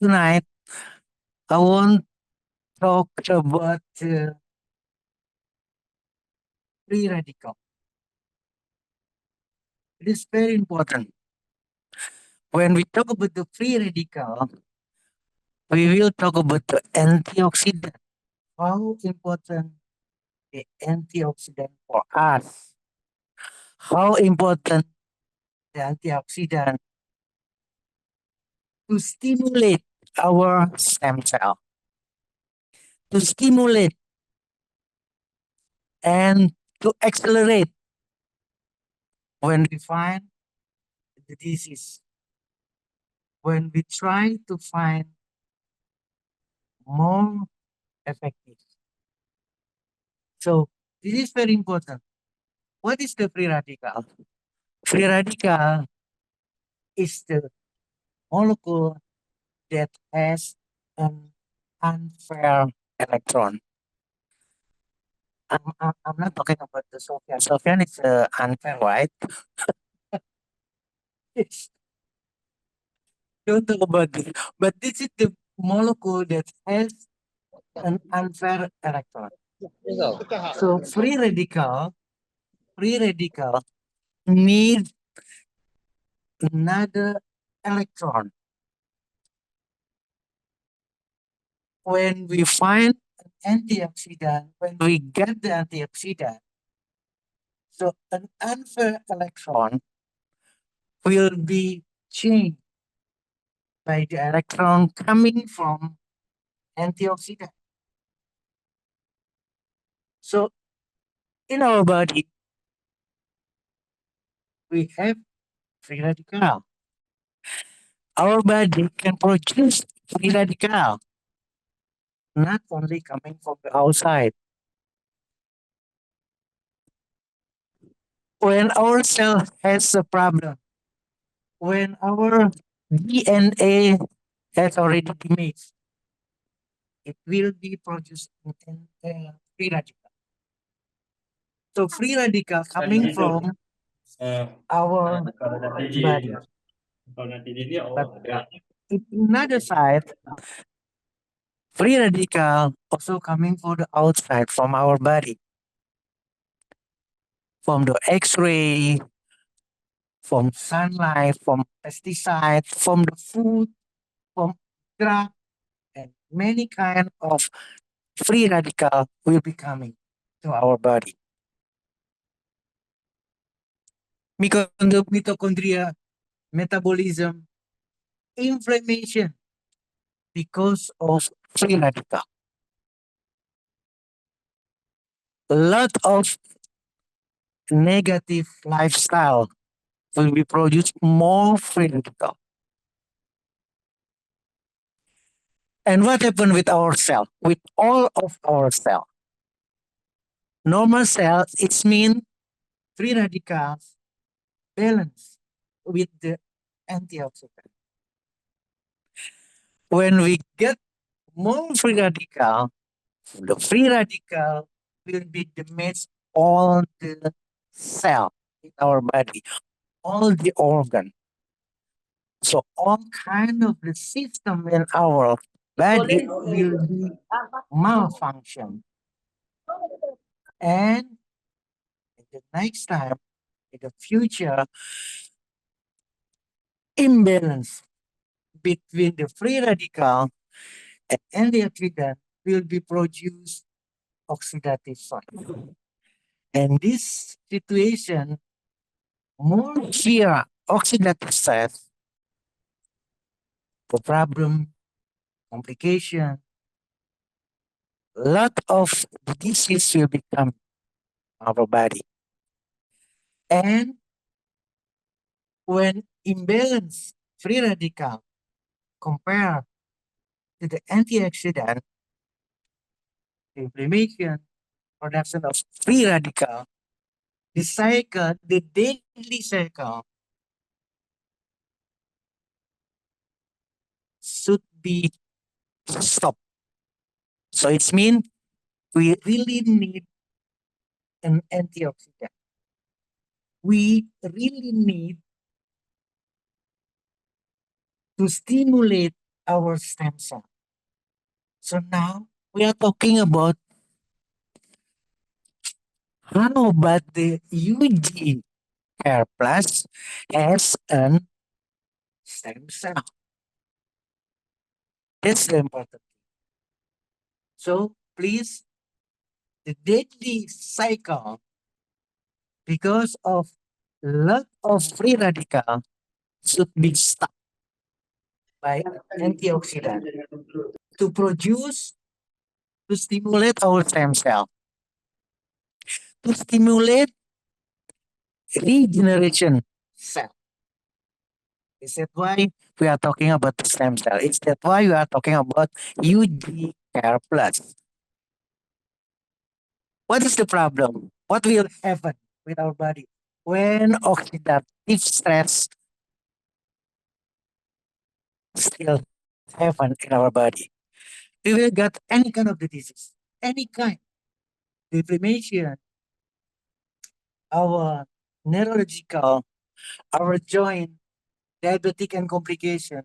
tonight I want to talk about free radical. It is very important. When we talk about the free radical, we will talk about the antioxidant. How important the antioxidant for us? How important the antioxidant to stimulate our stem cell, to stimulate and to accelerate when we find the disease, when we try to find more effective. So this is very important. What is the free radical? Free radical is the molecule that has an unfair electron. I'm not talking about the Sofian. Sofian is unfair, right? Yes. Don't talk about this. But this is the molecule that has an unfair electron. So free radical need another electron. When we find an antioxidant, when we get the antioxidant, so an unfair electron will be changed by the electron coming from antioxidant. So in our body, we have free radical. Our body can produce free radical, not only coming from the outside. When our cell has a problem, when our DNA has already damaged, it will be produced in free radical. So free radical coming from our body. But in another side, free radical also coming from the outside from our body, from the X-ray, from sunlight, from pesticide, from the food, from drug, and many kind of free radical will be coming to our body. Mitochondria, metabolism, inflammation because of free radical. A lot of negative lifestyle will be produced more free radical. And what happened with our cell? With all of our cell? Normal cells, it's mean free radicals balance with the antioxidant. When we get more free radical, the free radical will be damage all the cell in our body, all the organ. So all kind of the system in our body will be malfunction. And in the next time, in the future, imbalance between the free radical and antioxidant will be produced oxidative stress. And this situation, more severe oxidative stress, the problem, complication, lot of disease will become our body. And when imbalance free radical compared to the antioxidant, inflammation, production of free radical, the cycle, the daily cycle should be stopped. So it means we really need an antioxidant. We really need to stimulate our stem cell. So now we are talking about how about the UG Care Plus has an stem cell. That's the important. So please, the deadly cycle because of lot of free radical should be stopped by antioxidant to produce, to stimulate our stem cell, to stimulate regeneration cell. Is that why we are talking about the stem cell? Is that why we are talking about UG Care Plus? What is the problem? What will happen with our body when oxidative stress still happen in our body? We will get any kind of the disease, any kind, inflammation, our neurological, our joint, diabetic and complication,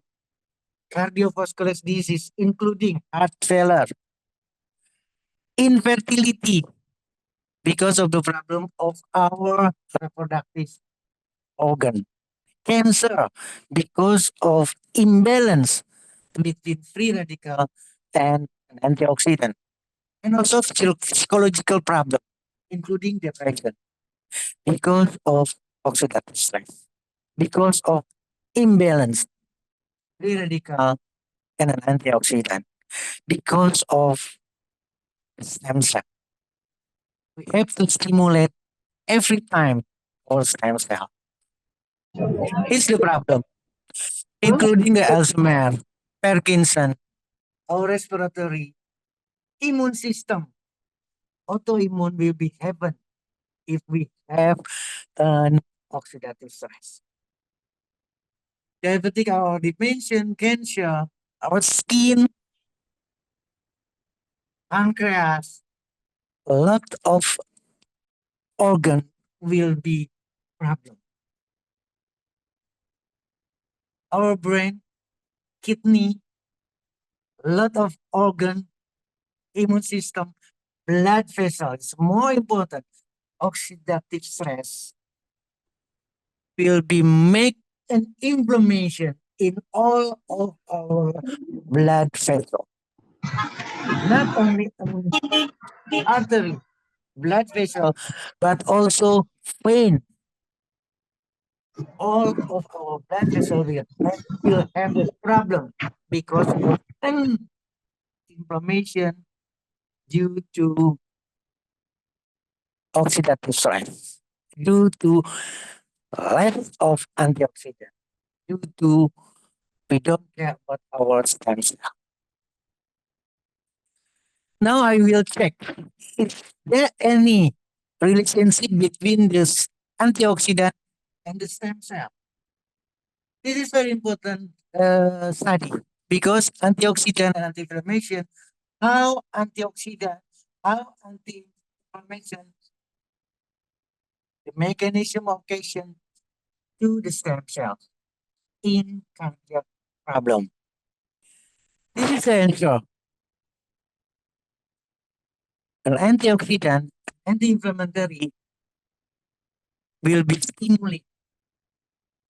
cardiovascular disease, including heart failure, infertility because of the problem of our reproductive organ, cancer because of imbalance between free radical and an antioxidant, and also psychological problem, including depression because of oxidative stress, because of imbalance free radical and an antioxidant, because of stem cell. We have to stimulate every time our stem cell. It's the problem, including the Alzheimer, Parkinson, our respiratory, immune system. Autoimmune will be heaven if we have an oxidative stress. Diabetic, I already mentioned, cancer, our skin, pancreas, a lot of organ will be problem. Our brain, kidney, a lot of organ, immune system, blood vessels. More important, oxidative stress will be make an inflammation in all of our blood vessels. Not only artery, blood vessel, but also vein. All of our blood vessels will have a problem because of an inflammation due to oxidative stress, due to lack of antioxidant, due to we don't care about our stem cell. Now I will check is there any relationship between this antioxidant and the stem cell. This is very important study because antioxidant and anti-inflammation, how antioxidant, how anti-inflammation, the mechanism of action to the stem cells in cardiac problem. This is the answer. An antioxidant, anti-inflammatory will be stimulate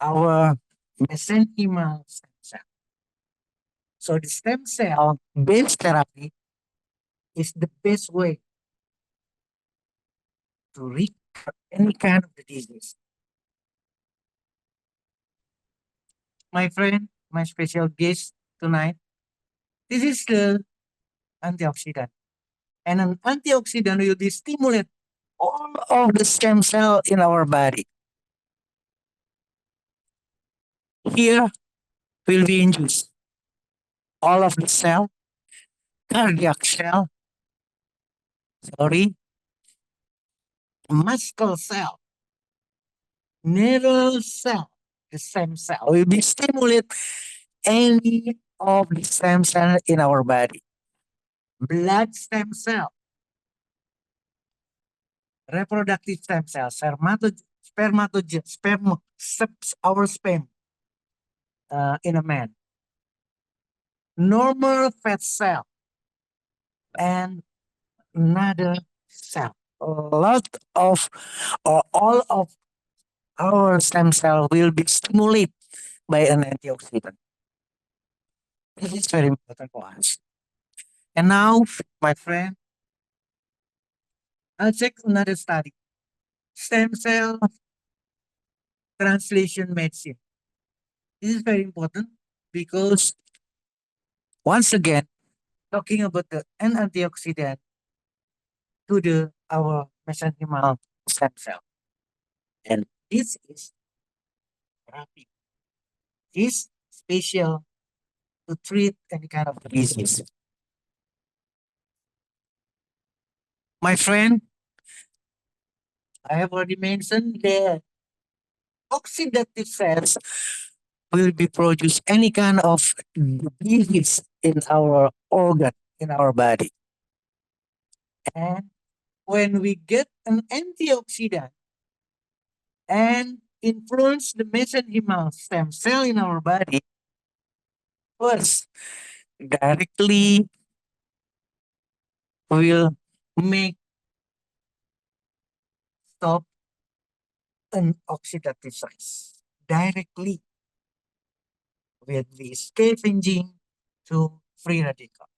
our mesenchymal stem cell. So the stem cell based therapy is the best way to reach any kind of the disease. My friend, my special guest tonight, this is the antioxidant. And an antioxidant will be stimulate all of the stem cell in our body. Here will be induced all of the cell, cardiac cell, sorry, muscle cell, neural cell, the stem cell will be stimulate any of the stem cell in our body. Blood stem cell, reproductive stem cell, sperm, our sperm in a man. normal fat cell, and another cell. A lot of or all of our stem cell will be stimulated by an antioxidant. This is very important for us. And now, my friend, I'll check another study. Stem cell translation medicine. This is very important because once again, talking about an antioxidant to the our mesenchymal stem cell. And this is therapy. This special to treat any kind of disease. My friend, I have already mentioned that oxidative cells will be produce any kind of disease in our organ, in our body. And when we get an antioxidant and influence the mesenchymal stem cell in our body, first, directly will make stop an oxidative stress. Directly will be scavenging to free radical.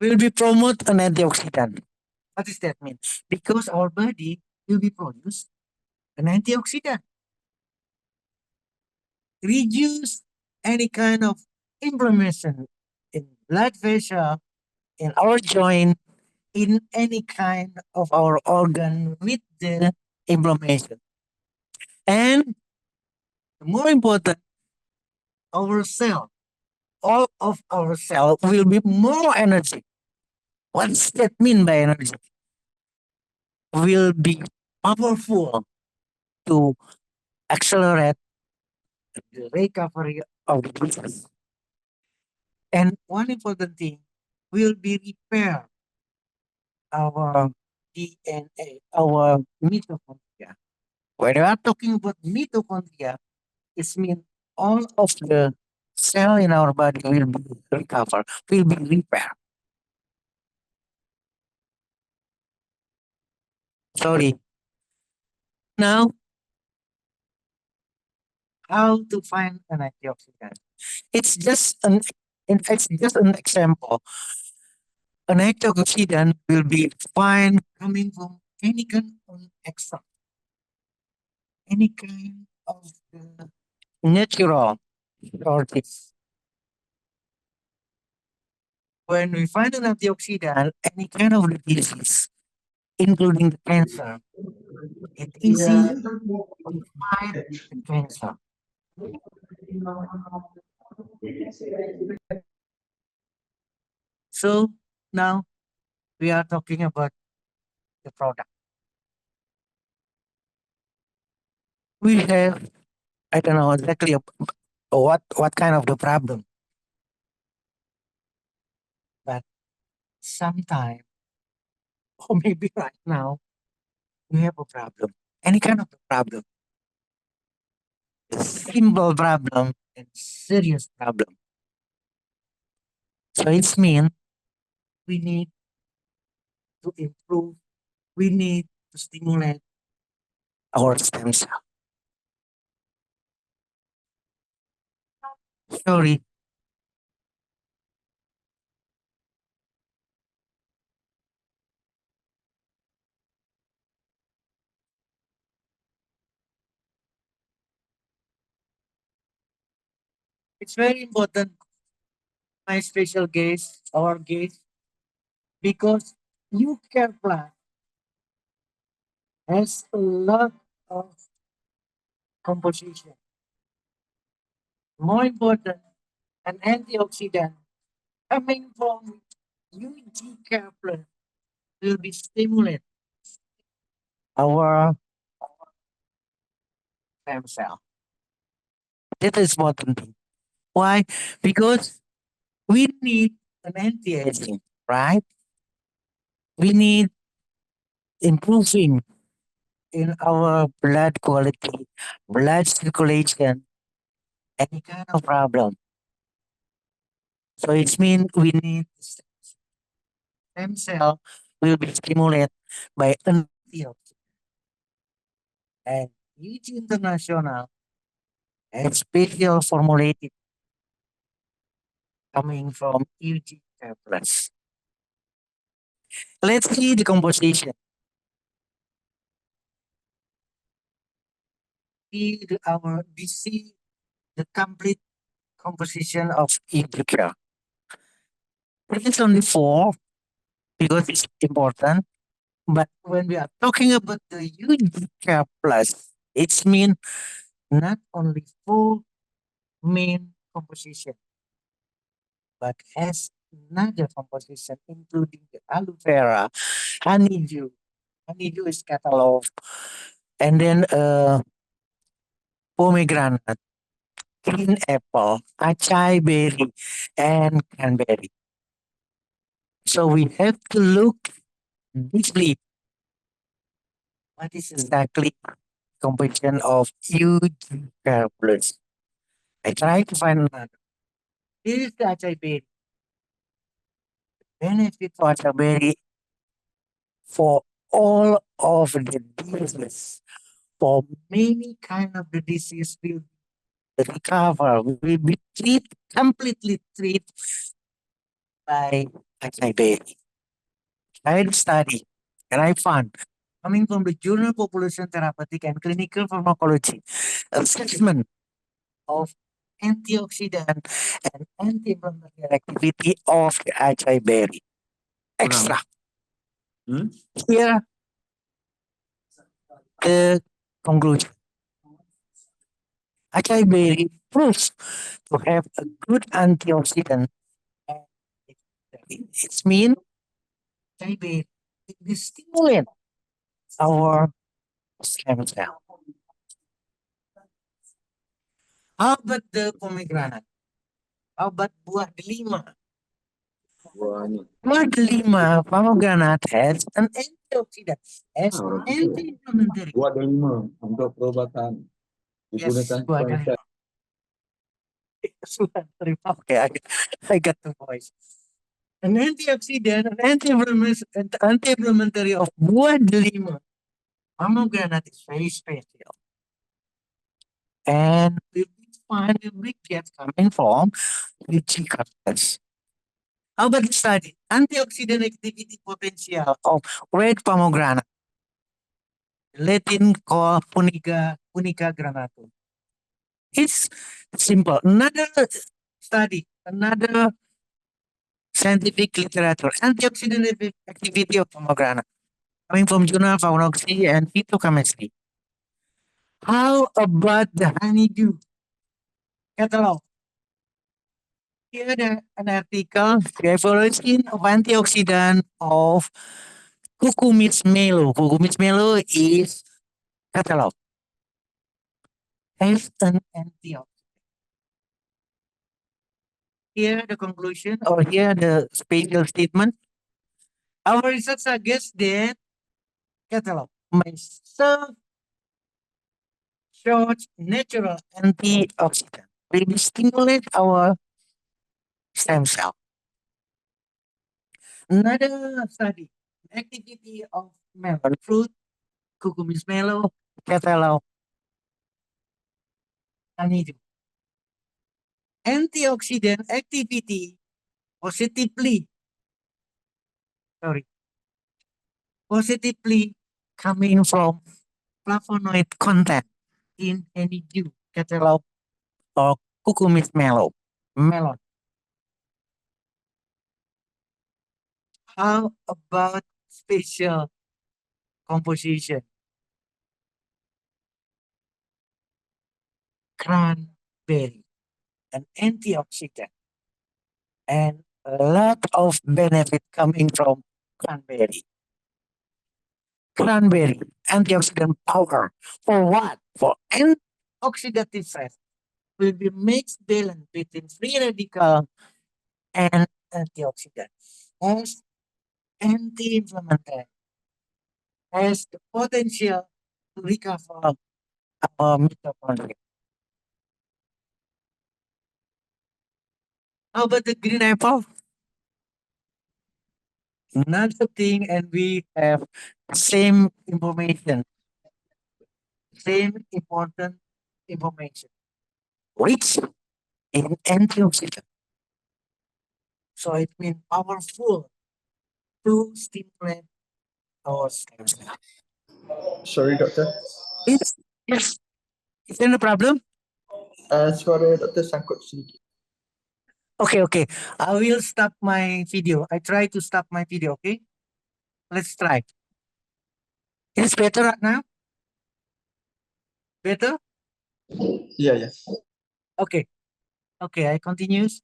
Will be promote an antioxidant. What does that mean? Because our body will be produce an antioxidant, reduce any kind of inflammation in blood vessel, in our joint, in any kind of our organ with the inflammation. And more important, our cell, all of our cell will be more energy. What does that mean by energy? Will be powerful to accelerate the recovery of the disease. And one important thing will be repair our DNA, our mitochondria. When we are talking about mitochondria, it means all of the cell in our body will be recovered, will be repaired. Sorry. Now, how to find an antioxidant? It's just an it's just an example. An antioxidant will be fine coming from any kind of extract, any kind of the natural sources. When we find an antioxidant, any kind of disease, including the cancer, it's easy to fight the cancer. So now we are talking about the product. We have, I don't know exactly what kind of the problem, but sometime or maybe right now we have a problem. Any kind of a problem, a simple problem and serious problem. So it's mean we need to improve, we need to stimulate our stem cell. Sorry, it's very important, my special guest, our guest, because you care plan has a lot of composition. More important, an antioxidant coming from UG care plan will be stimulate our stem cell. That is important thing. Why? Because we need an anti-aging, right? We need improving in our blood quality, blood circulation, any kind of problem. So it means we need stem cell will be stimulated by antioxidant. And each international has special formulated coming from UG plus. Let's see the composition. We see the complete composition of Ugreat. It's only four because it's important. But when we are talking about the UG plus, it's mean not only four main composition, but has another composition including the aloe vera, honeydew. Honeydew is catalog, and then pomegranate, green apple, acai berry, and cranberry. So we have to look deeply what is exactly composition of huge plus. I try to find another. This is the acai berry. Benefit for acai berry for all of the diseases, for many kind of the disease will recover, will be completely treated by acai berry. I had study and I found coming from the Journal Population Therapeutic and Clinical Pharmacology assessment of antioxidant and anti-inflammatory activity of the acai berry. Extra. Hmm? Here the conclusion. Acai berry proves to have a good antioxidant. And it means acai berry will stimulate our stem cell. How about the pomegranate? How about buah delima? Buah delima, pomegranate has an antioxidant, has anti-inflammatory. Buat delima untuk perubatan digunakan Yes, buah delima. Buah delima. Okay, I got the voice. An antioxidant, an anti-inflammatory of buah delima. Pomegranate is very special. And we find the big get coming from lychee cactus. How about the study? Antioxidant activity potential of red pomegranate. Latin called punica granatum. It's simple. Another study, another scientific literature, antioxidant activity of pomegranate, coming from Journal of Pharmacology and Phytochemistry. How about the honeydew catalog? Here an article, the evolution of antioxidant of Cucumis melo. Cucumis melo is catalog. As an antioxidant. Here the conclusion or here the special statement. Our research suggests that catalog may serve short natural antioxidant will stimulate our stem cell. Another study, activity of melon fruit, cucumis melo, catalog, honeydew. Antioxidant activity positively, sorry, positively coming from flavonoid content in honeydew, catalog, or cucumis melon. How about special composition? Cranberry, an antioxidant, and a lot of benefit coming from cranberry. Cranberry, antioxidant power. For what? For oxidative stress will be mixed balance between free radical and antioxidant. As anti-inflammatory, has the potential to recover our mitochondria. How about the green apple? Another thing, and we have same information, same important information, rich in antioxidant. So it means powerful to stimulate our stem cell. Sorry, dokter. Yes, yes. Is there no problem? Suara dokter sangkut sedikit. Okay, okay. I will stop my video. I try to stop my video. Okay, let's try. It's better right now. Better. Ya, ya. Okay, okay. I continues.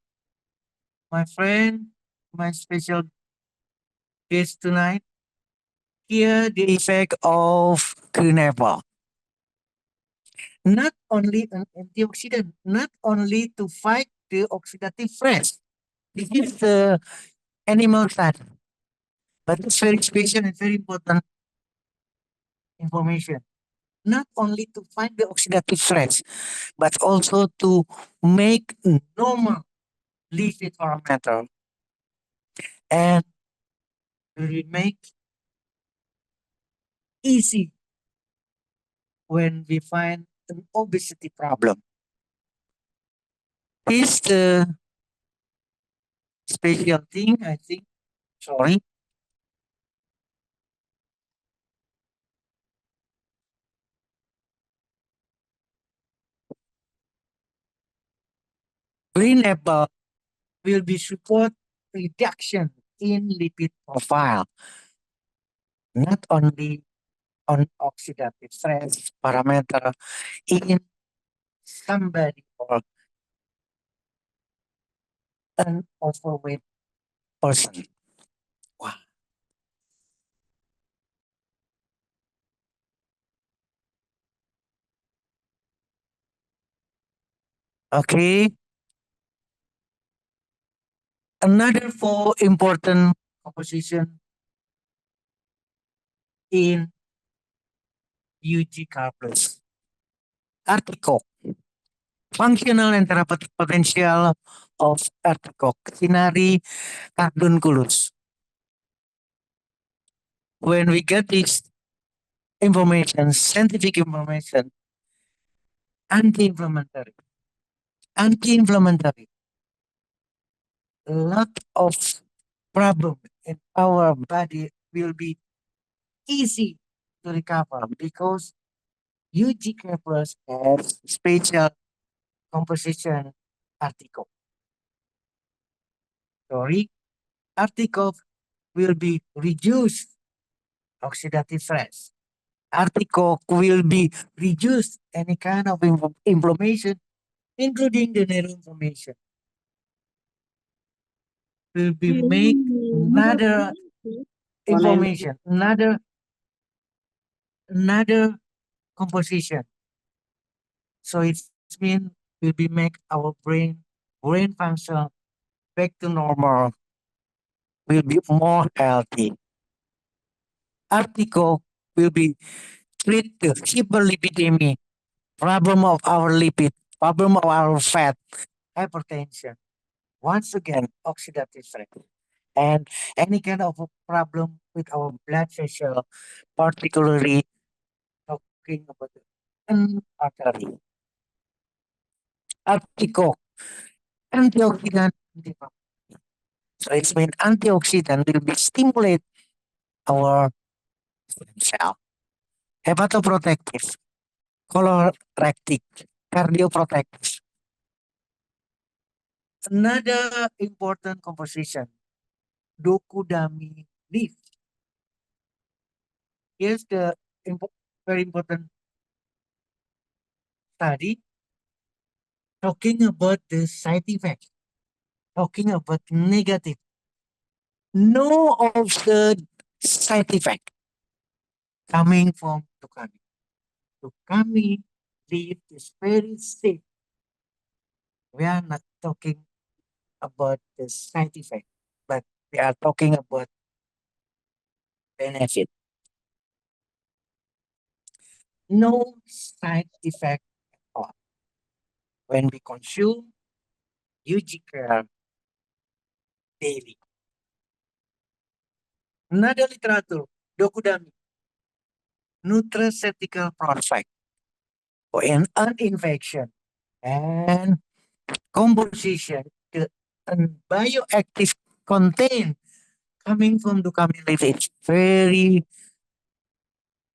My friend, my special guest tonight. Here, the effect of green apple. Not only an antioxidant, not only to fight the oxidative stress. This is the animal fat, but it's very special and very important information. Not only to fight the oxidative stress, but also to make normal lipid parameter and will make easy when we find an obesity problem. This the special thing, I think. Sorry. Green apple will be support reduction in lipid profile, not only on oxidative stress parameter in somebody or an overweight person. Wow. Okay. Another four important composition in UG carplus. Artichoke. Functional and therapeutic potential of artichoke. Sinari cardunculus. When we get this information, scientific information, anti-inflammatory, anti-inflammatory, a lot of problem in our body will be easy to recover because UGK plus has special composition article. Sorry, article will be reduced oxidative stress. Article will be reduced any kind of inflammation, including the neuroinflammation. Will be make another information, another composition. So it's mean will be make our brain function back to normal, will be more healthy. Article will be treat the hyperlipidemia, problem of our lipid, problem of our fat, hypertension. Once again, oxidative stress. And any kind of a problem with our blood vessel, particularly talking about an artery. Article, antioxidant, so it's mean antioxidant will be stimulate our stem cell. Hepatoprotective, colorectic, cardioprotective. Another important composition, dokudami leaf. Here's the very important study talking about the side effect, talking about negative. No of the side effect coming from Tukami. Tukami leaf is very safe. We are not talking about the side effect, but we are talking about benefit. No side effect at all. When we consume UG care, daily. Another literature, Dokudami, nutraceutical prospect for an infection and composition the bioactive content coming from Dukami leaf is very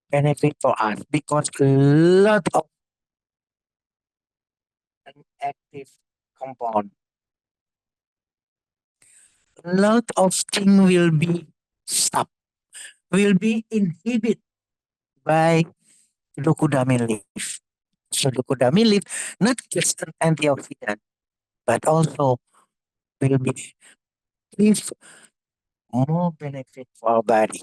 benefit for us because a lot of an active compound, a lot of thing will be stopped, will be inhibited by Dokudami leaf. So Dokudami leaf not just an antioxidant, but also will be give more benefit for our body.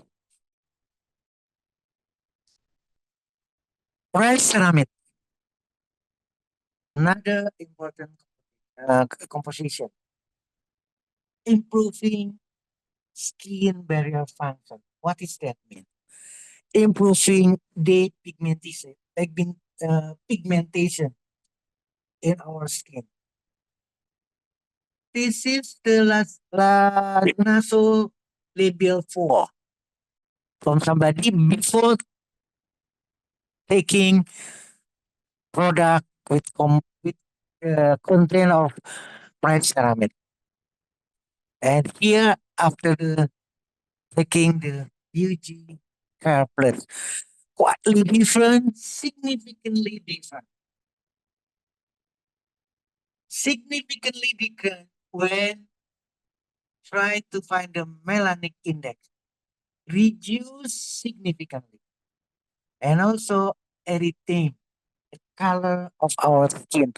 Rice ceramic, another important composition, improving skin barrier function. What does that mean? Improving the pigmentation in our skin. This is the last nasal label for from somebody before taking product with content of bright ceramic. And here after the taking the UG Care Plus, quietly different, significantly different. Significantly different when try to find the melanic index, reduce significantly, and also erythema, the color of our skin,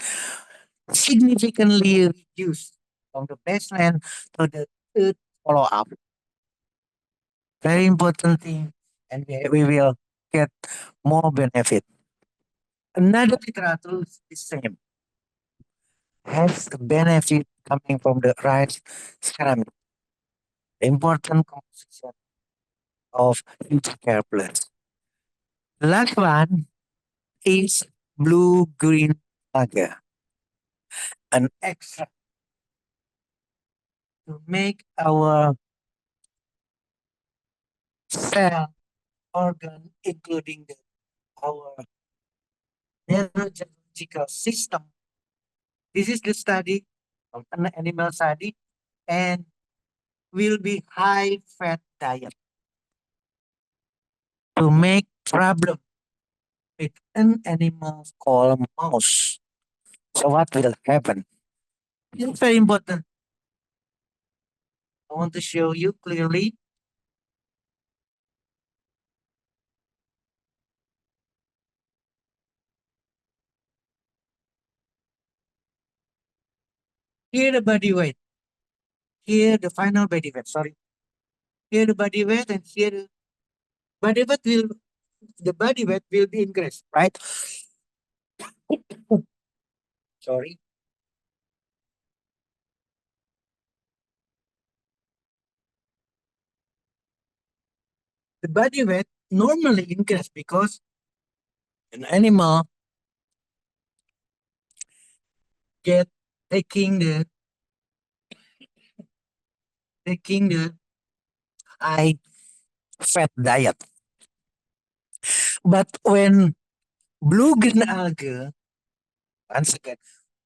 significantly reduced from the baseline to the third follow up. Very important thing, and we will get more benefit. Another literature is the same, has the benefit coming from the rice ceramic, important composition of UT Care Plus. The last one is blue green alga, an extract to make our cell organ, including our neurological system. This is the study of an animal study and will be high fat diet to make problem with an animal called mouse. So what will happen? It's very important. I want to show you clearly. Here the body weight. Here the final body weight. Sorry. Here the body weight and here the body weight will be increased, right? Sorry. The body weight normally increase because an animal get taking the taking the high fat diet. But when blue green algae, once again,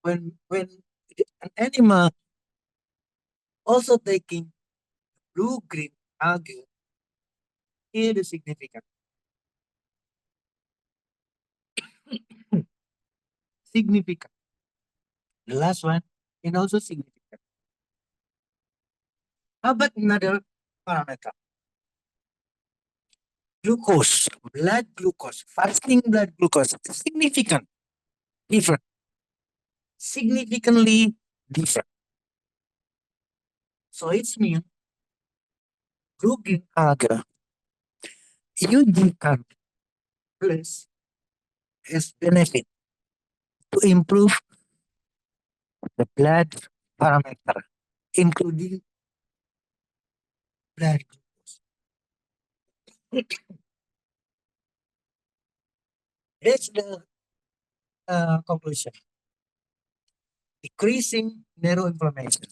when an animal also taking blue green algae, here the significant. Significant. The last one is also significant. How about another parameter? Glucose, blood glucose, fasting blood glucose, significant, different, significantly different. So it's mean blue green algae, UG plus is benefit to improve the blood parameter, including blood glucose. That's the conclusion. Decreasing neuroinflammation,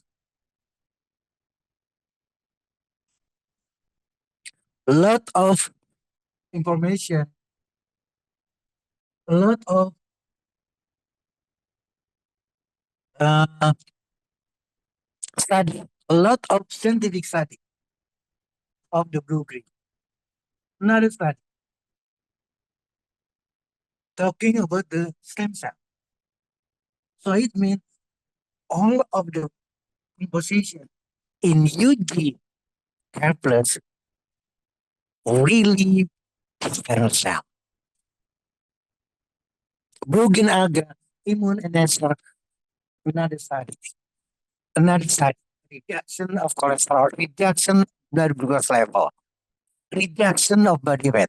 a lot of information, a lot of uh, study, a lot of scientific study of the blue green. Another study talking about the stem cell. So it means all of the composition in UG helpless really stem cell. Broken alga, immune enhancer, another study. Another study. Reduction of cholesterol, reduction of blood glucose level, reduction of body weight.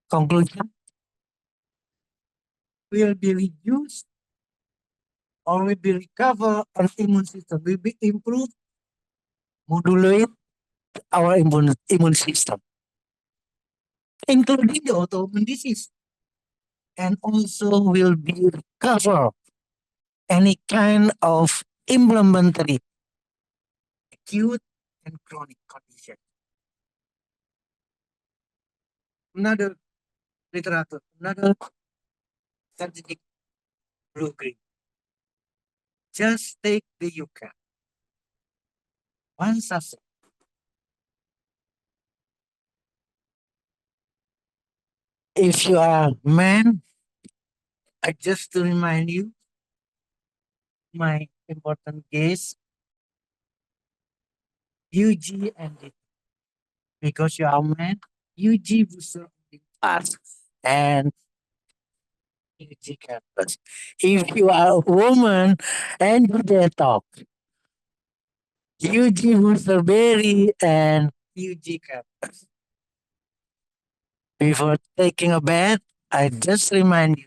Conclusion will be reduced or will be recover an immune system, will be improved, modulate our immune system, including the autoimmune disease, and also will be recover any kind of inflammatory, acute and chronic condition. Another literature, another scientific blueprint. Just take the yucca, one sachet. If you are a man, I just to remind you, my important guest, UG and it. Because you are a man, UG booster only pass and UG campus. If you are a woman and you dare talk, UG booster berry and UG campus. Before taking a bath, I just remind you,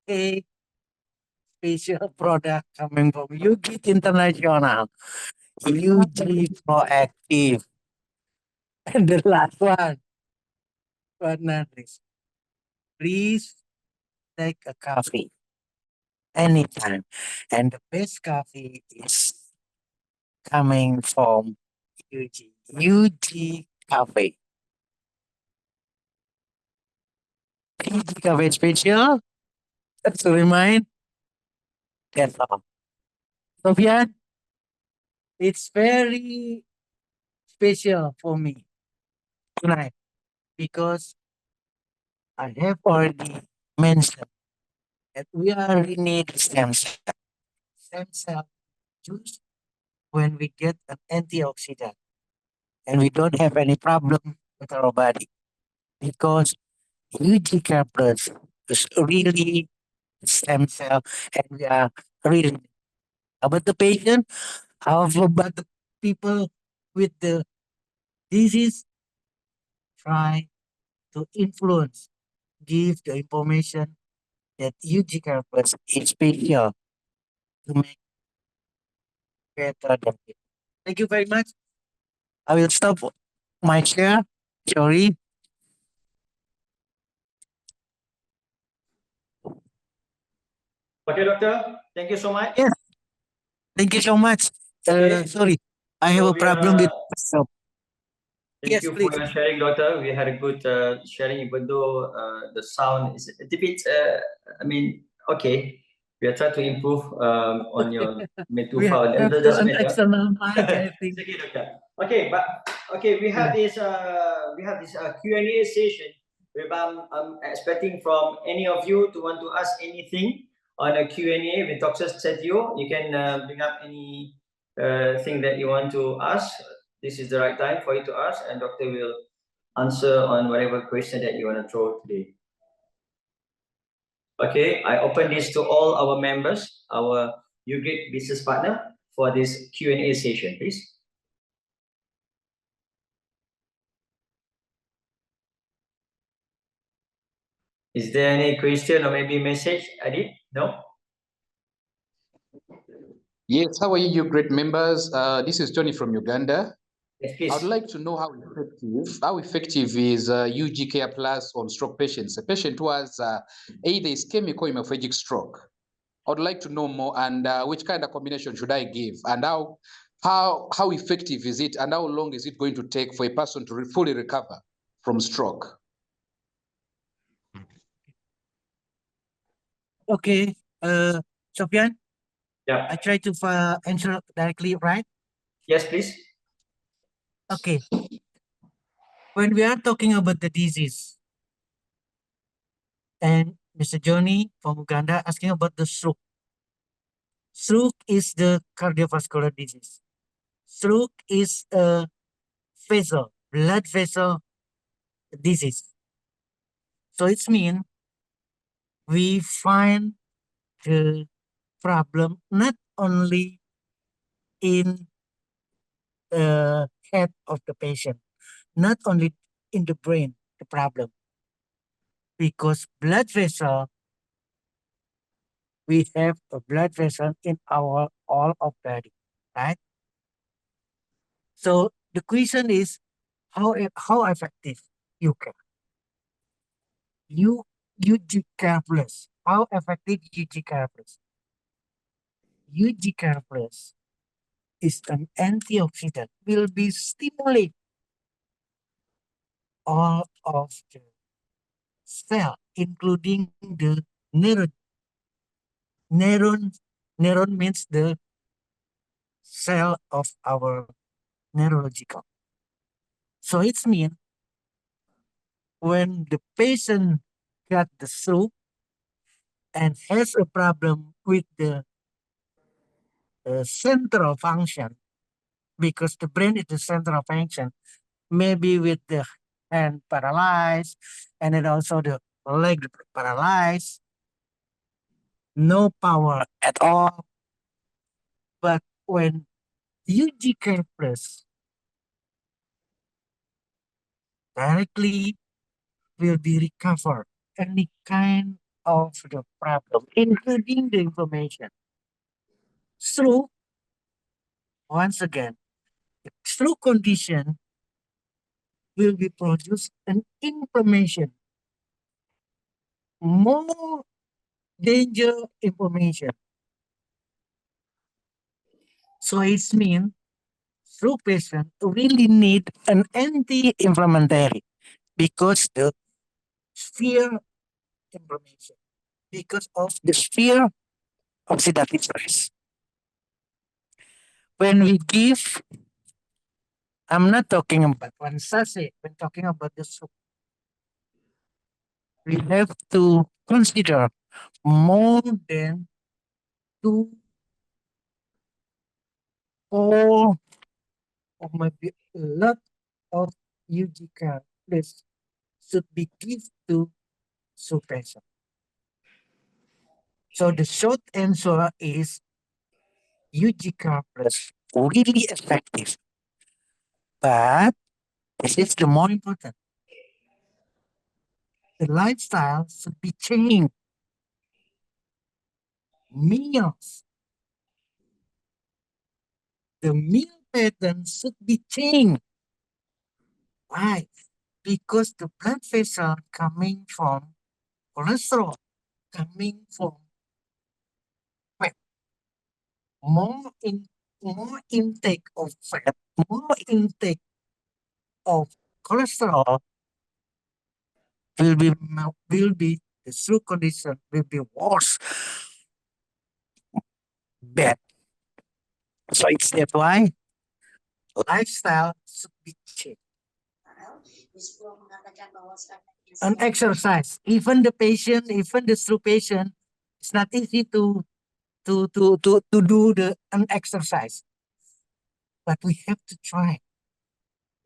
a special product coming from Ugreat International, UG Proactive. And the last one, but not least, please take a coffee anytime. And the best coffee is coming from UG. UG Cafe. UG Cafe special. Just to remind, that's all. Sofian, it's very special for me tonight because I have already mentioned that we are need stem cell. Stem cell juice when we get an antioxidant and we don't have any problem with our body because UG Plus is really stem cell and we are really about the patient, how about the people with the disease, try to influence, give the information that UG Plus is special to make better than people. Thank you very much. I will stop my share. Sorry. Okay, doctor. Thank you so much. Yes, thank you so much. Okay. Sorry, I have So a we problem with are. myself. Thank Yes, you for please. your sharing, doctor. We had a good sharing, even though the sound is a bit. I mean, okay. We are trying to improve on your too We far. have That to doesn't an matter. external mic, I It's think. okay, doctor. Okay, but okay, we have Yeah. this Q&A session where I'm expecting from any of you to want to ask anything on a Q&A with Dr. Setio. You can bring up any thing that you want to ask. This is the right time for you to ask, and doctor will answer on whatever question that you want to throw today. Okay, I open this to all our members, our Ugreat business partner for this Q&A session, please. Is there any question or maybe message, Adit? No? Yes, how are you, great members? This is Tony from Uganda. Yes, I would please. like to know how effective is UG Care Plus on stroke patients. A patient who has either ischemic or hemorrhagic stroke. I would like to know more, and which kind of combination should I give, and how effective is it, and how long is it going to take for a person to fully recover from stroke? Okay, Sofian, Yeah. I try to answer directly, right? Yes, please. Okay. When we are talking about the disease, and Mr. Johnny from Uganda asking about the stroke. Stroke is the cardiovascular disease. Stroke is a blood vessel disease. So it's mean we find the problem not only in the head of the patient, not only in the brain, the problem. Because blood vessel, we have a blood vessel in our all of body, right? So the question is how effective you can. UG plus. How effective UG plus? UG plus is an antioxidant, will be stimulate all of the cell, including the neuron. Neuron, neuron means the cell of our neurological. So it's mean when the patient got the stroke and has a problem with the central function, because the brain is the central function, maybe with the hand paralyzed and then also the leg paralyzed, no power at all. But when UG Care Plus directly will be recovered any kind of the problem, including the inflammation. Stroke, once again, the stroke condition will be produce an inflammation, more danger inflammation. So it means stroke patient really need an anti-inflammatory because the severe inflammation, because of the severe oxidative stress. When we give, I'm not talking about one sachet, when talking about the soup, we have to consider more than 2 or maybe a lot of UG cards should be given to suppressor. So the short answer is UG card plus really effective. But this is the more important. The lifestyle should be changed. Meals. The meal pattern should be changed. Why? Because the blood vessel coming from cholesterol, coming from fat, more in more intake of fat, more intake of cholesterol will be the stroke condition will be worse, bad. So it's that why lifestyle should be changed. And exercise. Even the patient, even the stroke patient, it's not easy to do an exercise. But we have to try.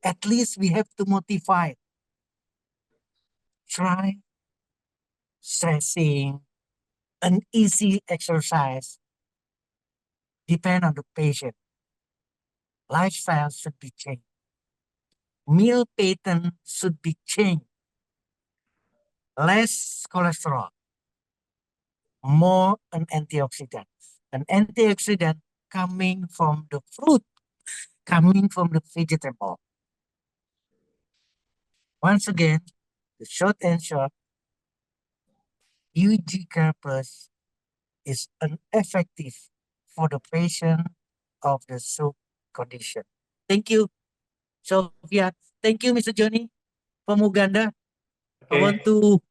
At least we have to motivate. Try stretching, an easy exercise. Depend on the patient. Lifestyle should be changed. Meal pattern should be changed. Less cholesterol, more an antioxidant. An antioxidant coming from the fruit, coming from the vegetable. Once again, the short answer, UG Care Plus is ineffective for the patient of the sub condition. Thank you, Sophia. Thank you, Mr. Johnny from Uganda. I Okay. want to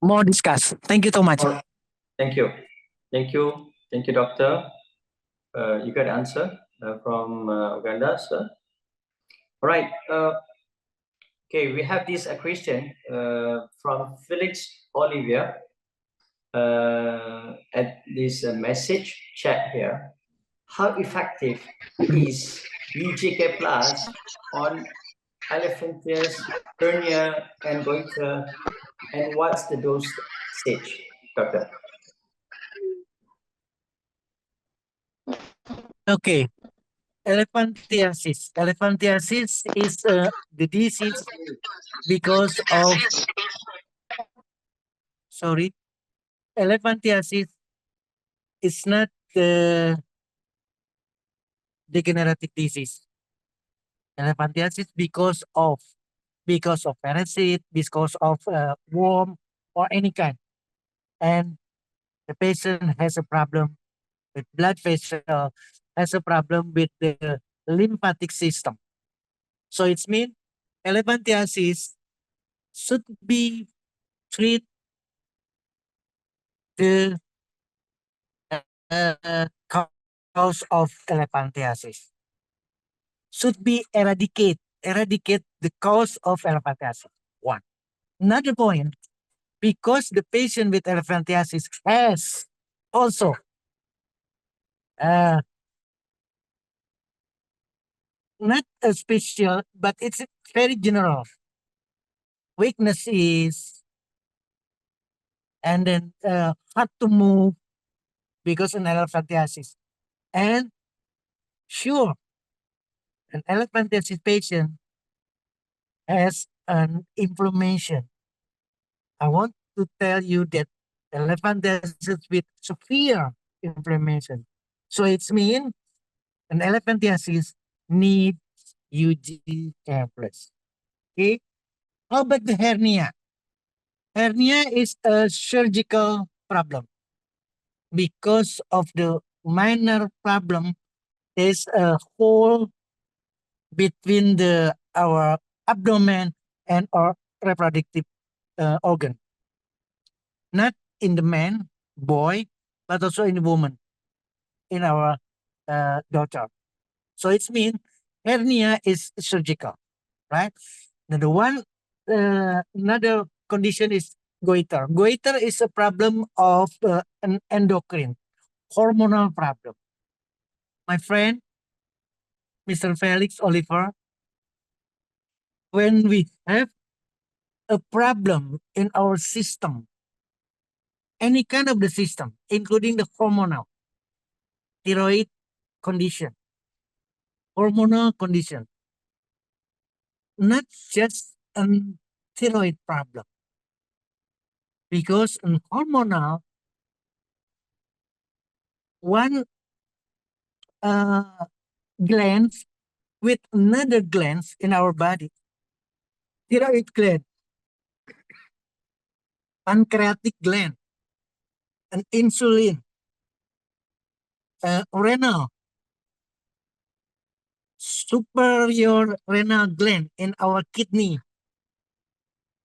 more discuss. Thank you so much. Thank you. Thank you. Thank you, doctor. You got the answer from Uganda, sir. All right. Okay, we have this question from Felix Olivia at this message chat here. How effective is UGK Plus on elephantiasis, hernia, and goiter, and what's the dose stage, doctor? Okay, elephantiasis. Elephantiasis is the disease because of, sorry, elephantiasis is not the degenerative disease. Elephantiasis because of parasite, because of worm or any kind. And the patient has a problem with blood vessel, has a problem with the lymphatic system. So it's mean elephantiasis should be treat the cause of elephantiasis. Should be eradicate the cause of elephantiasis. One. Another point, because the patient with elephantiasis has also uh, not a special, but it's very general. Weakness is, and then hard to move because of elephantiasis. And sure, an elephantiasis patient has an inflammation. I want to tell you that elephantiasis with severe inflammation. So it's mean an elephantiasis need UG care plus. Okay. How about the hernia? Hernia is a surgical problem because of the minor problem is a hole between the our abdomen and our reproductive organ. Not in the man, boy, but also in the woman, in our daughter. So it's mean hernia is surgical, right? Now the one another condition is goiter. Goiter is a problem of an endocrine, hormonal problem. My friend, Mr. Felix Oliver, when we have a problem in our system, any kind of the system, including the hormonal, thyroid condition, hormonal condition, not just a thyroid problem, because in hormonal, one uh, gland with another glands in our body, thyroid gland, pancreatic gland, and insulin, renal, superior renal gland in our kidney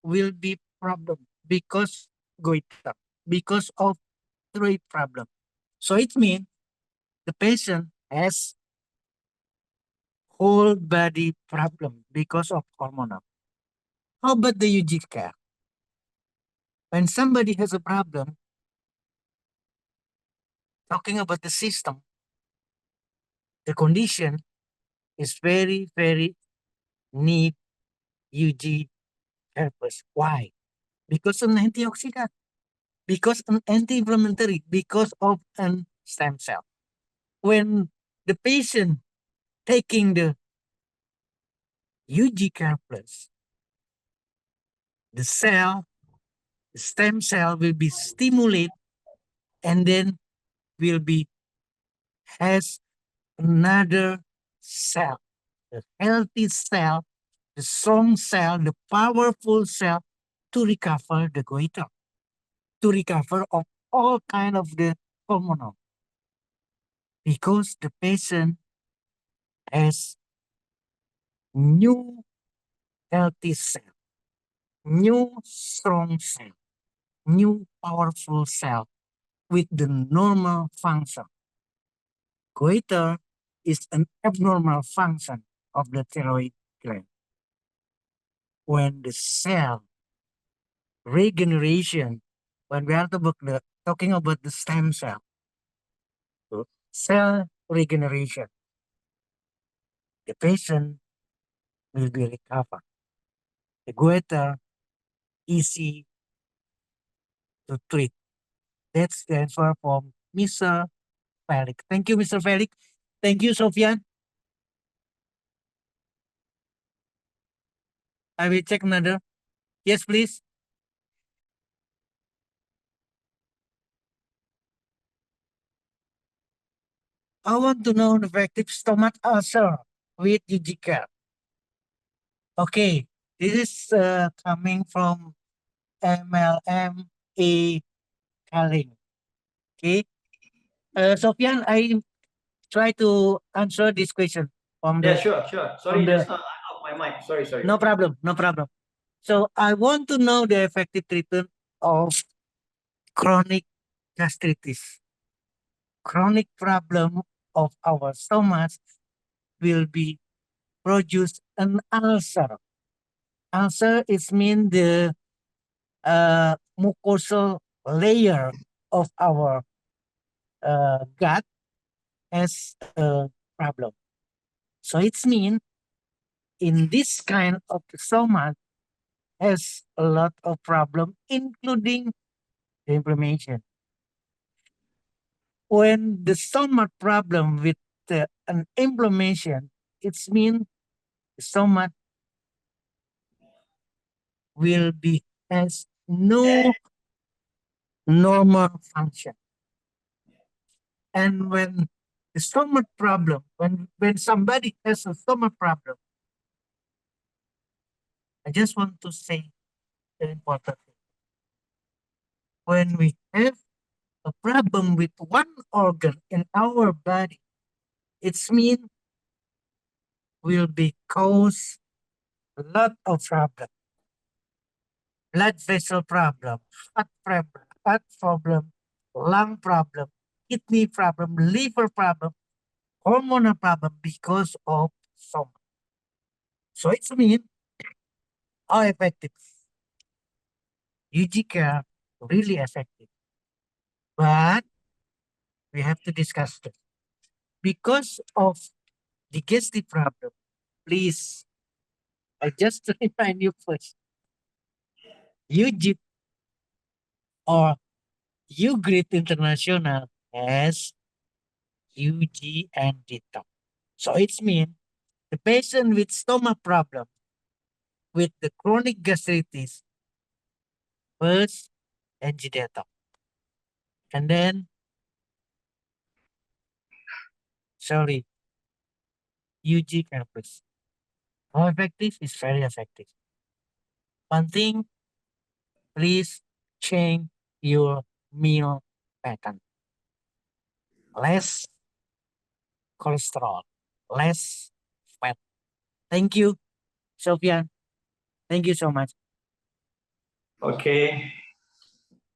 will be problem because goiter, because of thyroid problem. So it means the patient has whole body problem because of hormonal. How about the UG care? When somebody has a problem, talking about the system, the condition is very, very need UG helpers. Why? Because an antioxidant, because an anti-inflammatory, because of an stem cell. When the patient taking the UG care plus, the cell, the stem cell will be stimulated and then will be has another cell, the healthy cell, the strong cell, the powerful cell to recover the goiter, to recover of all kind of the hormonal because the patient has new healthy cell, new strong cell, new powerful cell with the normal function. Goiter is an abnormal function of the thyroid gland. When the cell regeneration, when we are talking about the stem cell, cell regeneration, the patient will be recovered. The goiter easy to treat. That's the answer from Mr. Felix. Thank you, Mr. Felix. Thank you, Sofian. I will check another. Yes, please. I want to know the effective stomach ulcer with UG care. Okay, this is coming from MLMA Kaling. Okay, Sofian, I try to answer this question from Yeah, the sure. Sorry, from the. just now I off my mic. Sorry. No problem, no problem. So I want to know the effective treatment of chronic gastritis. Chronic problem of our stomach will be produce an ulcer. Ulcer is mean the mucosal layer of our gut has a problem. So it's mean in this kind of stomach has a lot of problem, including the inflammation. When the stomach problem with an inflammation, it's mean the stomach will be has no normal function. And when the stomach problem, when somebody has a stomach problem, I just want to say the important thing. When we have a problem with one organ in our body, it's mean will be cause a lot of problem. Blood vessel problem, heart problem, lung problem, kidney problem, liver problem, hormonal problem because of stomach. So it's mean how effective UG care really effective. But we have to discuss this. Because of digestive problem, please, I just remind you first, UG or Ugreat International has UG and detox. So it's mean the patient with stomach problem with the chronic gastritis first and detox. And then, sorry, UG campus. How effective? Is very effective. One thing, please change your meal pattern. Less cholesterol, less fat. Thank you, Sofian. Thank you so much. Okay.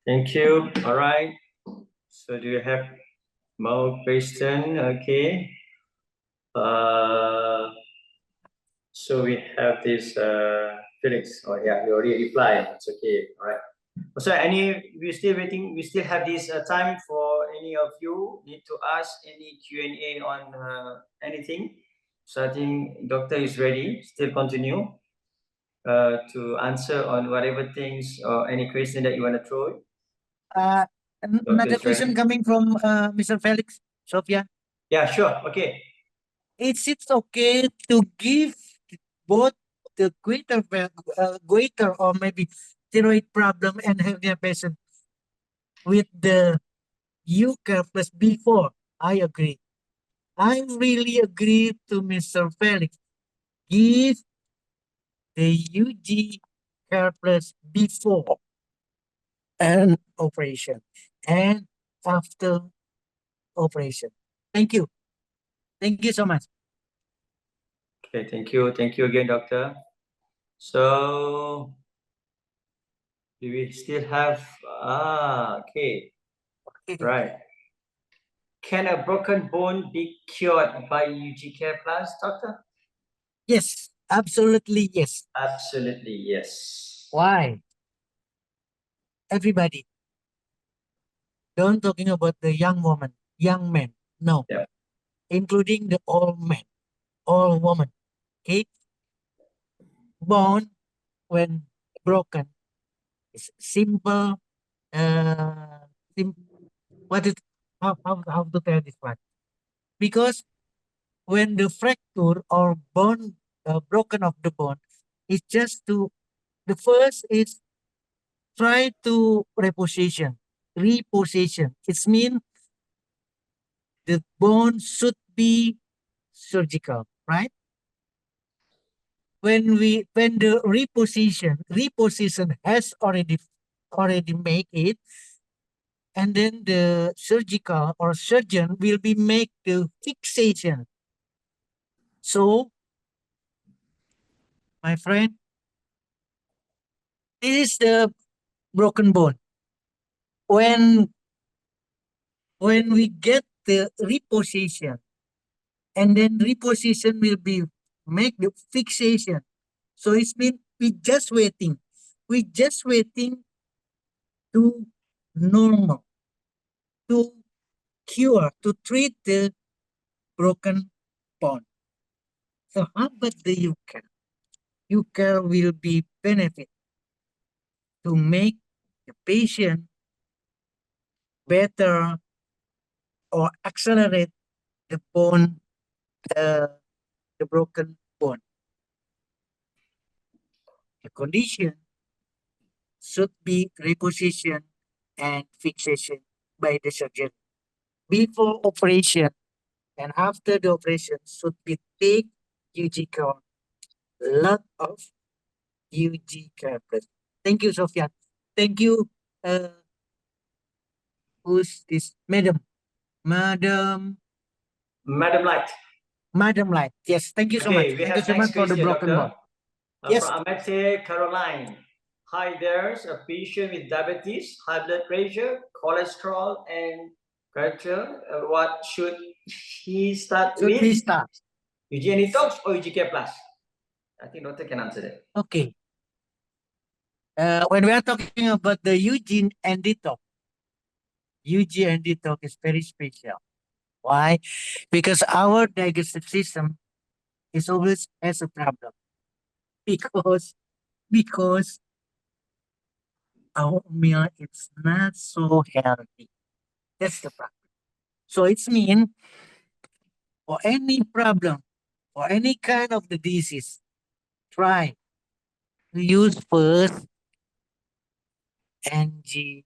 Thank you. All right. So do you have more question? Okay. So we have this Felix. Oh yeah, you already replied. It's okay. All right. So we're still waiting. We still have this time for any of you need to ask any Q&A on anything. So I think doctor is ready. Still continue to answer on whatever things or any question that you want to throw. Another question coming from Mr. Felix, Sophia. Yeah, sure. Okay. Is it okay to give both the goiter or maybe thyroid problem and hernia patient with the UCAR plus before? I agree. I really agree to Mr. Felix. Give the UG care plus before an operation and after operation. Thank you. Thank you so much. Okay, thank you. Thank you again, doctor. So, do we still have, okay, right. Can a broken bone be cured by UG Care Plus, doctor? Yes, absolutely yes. Absolutely, yes. Why? Everybody. Don't talking about the young woman, young men. No. Yeah. Including the old men, old woman. Okay. Bone when broken is simple. Sim- what is how to tell this one? Because when the fracture or bone broken of the bone is just to the first is try to reposition. Reposition. It's mean the bone should be surgical, right? When the reposition has already make it, and then the surgical or surgeon will be make the fixation. So, my friend, this is the broken bone. When we get the reposition, and then reposition will be make the fixation. So it's mean we just waiting. We just waiting to normal, to cure, to treat the broken bone. So how about the UCAR? UCAR will be benefit to make the patient better or accelerate the bone, uh, the broken bone. The condition should be reposition and fixation by the surgeon before operation and after the operation should be take UG care, lot of UG care. Thank you, Sophia. Thank you. Who's this? Madam Madam Light. Light. Yes, thank you so Okay, much. we Thank you have so much next for the question, broken doctor. bone. Yes. From Amete Caroline. Hi, there's a patient with diabetes, high blood pressure, cholesterol, and culture. What should he start Should with? we start? UG Detox or UG Plus? I think doctor can answer that. Okay. When we are talking about the Eugene and Detox, UG and Detox is very special. Why? Because our digestive system is always has a problem. Because our meal is not so healthy. That's the problem. So it's mean for any problem or any kind of the disease, try to use first NG,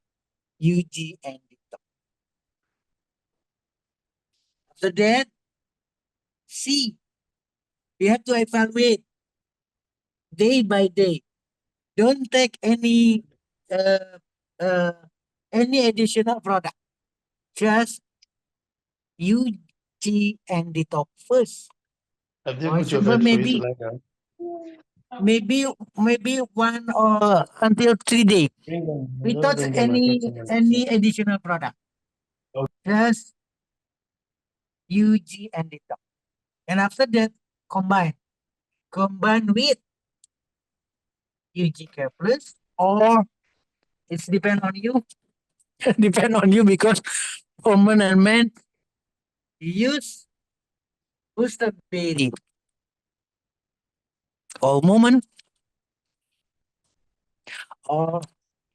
UG, and detox. After that, see, you have to evaluate day by day. Don't take uh, uh, any additional product. Just UG and detox first. Have For example, maybe 1 or until 3 days without any additional product. Just UG and detox. And after that, combine with UG Care Plus, or it's depend on you. Depend on you because woman and men use booster berry. All woman or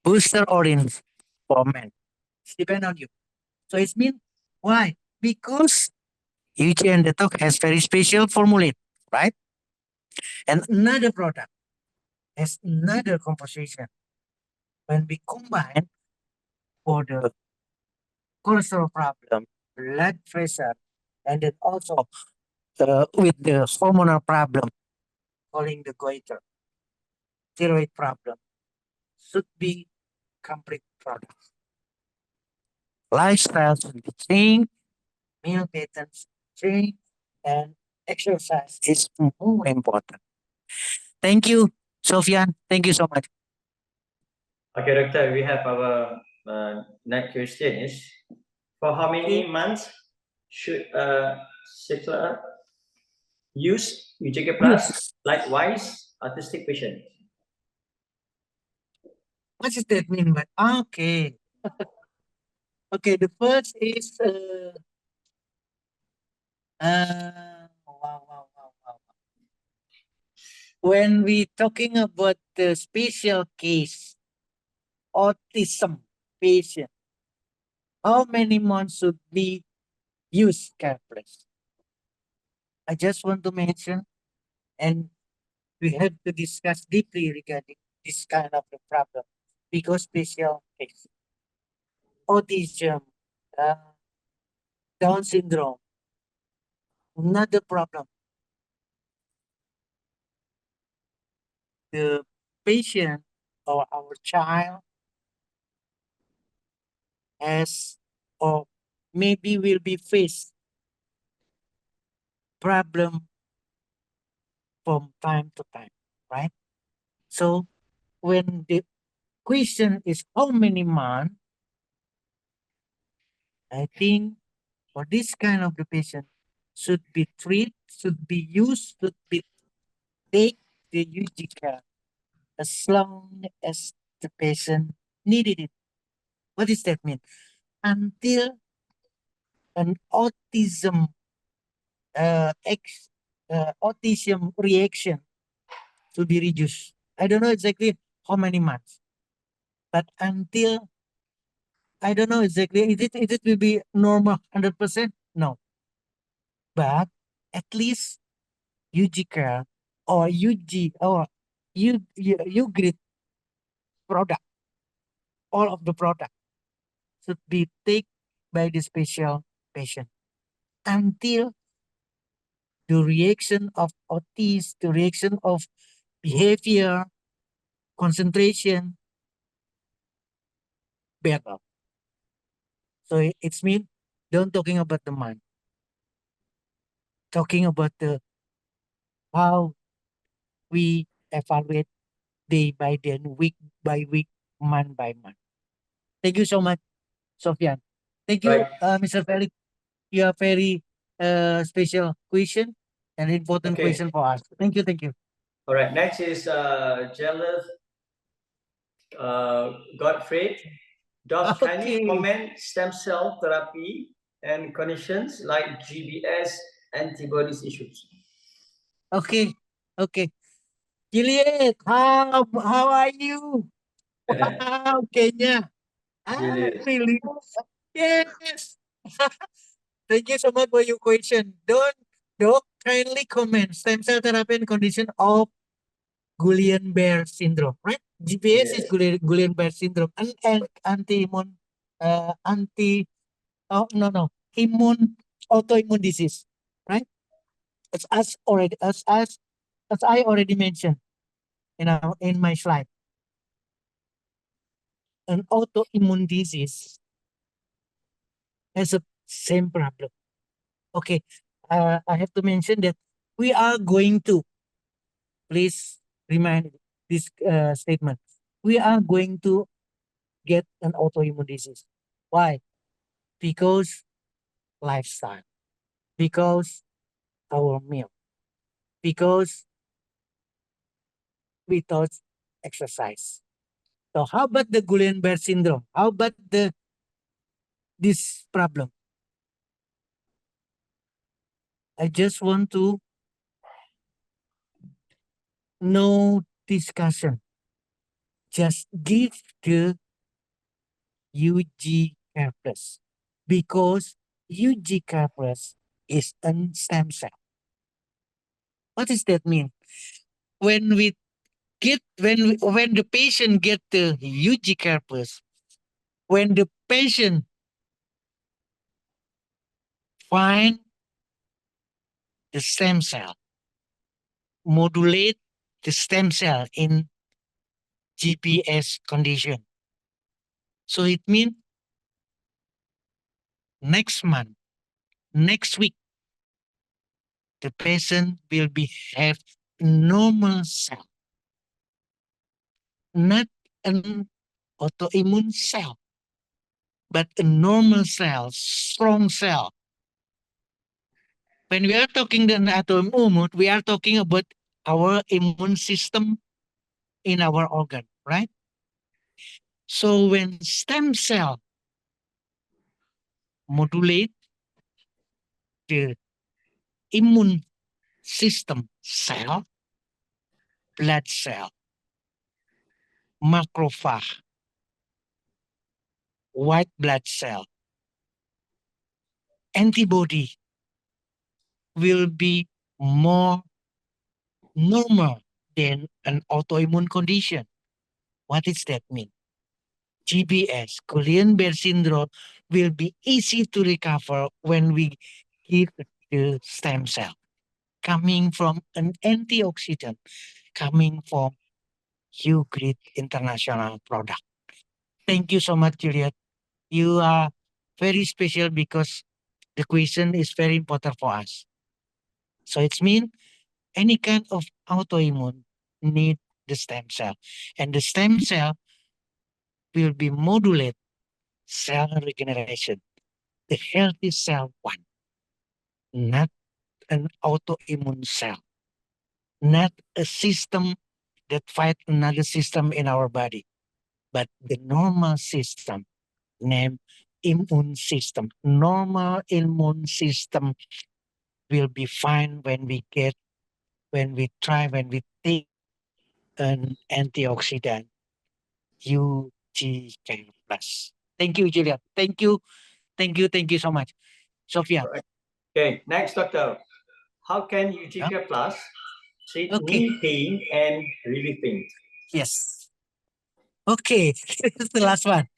booster orange for men. It's depend on you. So it's mean why? Because UG and detox has very special formula, right? And another product has another composition. When we combine for the cholesterol problem, blood pressure, and then also with the hormonal problem, calling the goiter, thyroid problem, should be complete product. Lifestyle should be changed, meal patterns change, and exercise is more important. Thank you, Sofian. Thank you so much. Okay, doctor, we have our next question is, for how many Okay. months should sexual use UJK plus, Yes. likewise autistic patient? What does that mean? But okay, okay. The first is wow, wow, wow, wow. When we talking about the special case, autism patient, how many months should be used carefully? I just want to mention, and we have to discuss deeply regarding this kind of a problem because special case, autism, uh, Down syndrome, not the problem. The patient or our child has or maybe will be faced problem from time to time, right? So when the question is how many months, I think for this kind of the patient should be treated, should be used, should be take the UG care as long as the patient needed it. What does that mean? Until an autism reaction to be reduced. I don't know exactly how many months, but until I don't know exactly, is it will be normal 100%? No, but at least UG care or UG or Ugreat product, all of the product should be taken by the special patient until the reaction of autism, the reaction of behavior, concentration, better. So it's mean don't talking about the mind, talking about the how we evaluate day by day, week by week, month by month. Thank you so much, Sofian. Thank you, Right. Mr. Felix. You are very special question and important Okay. question for us. Thank you, thank you. All right. Next is jealous Godfrey. Doc, kindly Okay, comment stem cell therapy and conditions like GBS antibodies issues. okay, okay. Juliet, how are you? Wow, Kenya. Ah, Julius. really? Yes. Thank you so much for your question. Don't kindly comment stem cell therapy and condition of Guillain-Barré syndrome, right? GPS is Yes. Guillain-Barré syndrome and anti-immune, anti, oh, no, immune, autoimmune disease, right? As I already mentioned in my slide, an autoimmune disease has a same problem. Okay, I have to mention that we are going to please remind this statement. We are going to get an autoimmune disease. Why? Because lifestyle, because our meal, because without exercise. So how about the Guillain-Barré syndrome? How about this problem? I just want to no discussion. Just give the UG Care Plus because UG Care Plus is a stem cell. What does that mean? When we when the patient get the UG Care Plus, when the patient find the stem cell, modulate the stem cell in GPS condition. So it means next month next week, the patient will be have normal cell, not an autoimmune cell, but a normal cell, strong cell. When we are talking the autoimmune, we are talking about our immune system in our organ, right? So when stem cell modulate the immune system cell, blood cell, macrophage, white blood cell, antibody will be more normal than an autoimmune condition. What does that mean? GBS, Guillain-Barré syndrome, will be easy to recover when we give the stem cell coming from an antioxidant, coming from Ugreat International product. Thank you so much, Juliet. You are very special because the question is very important for us. So it means any kind of autoimmune need the stem cell. And the stem cell will be modulate cell regeneration, the healthy cell one, not an autoimmune cell, not a system that fight another system in our body, but the normal system named immune system. Normal immune system will be fine when we try, when we take an antioxidant, UGK plus. Thank you, Julia. Thank you. Thank you. Thank you so much. Sophia. Right. Okay, next, doctor. How can UGK Plus treat Okay. knee pain and relief pain? Yes. Okay. This is the last one.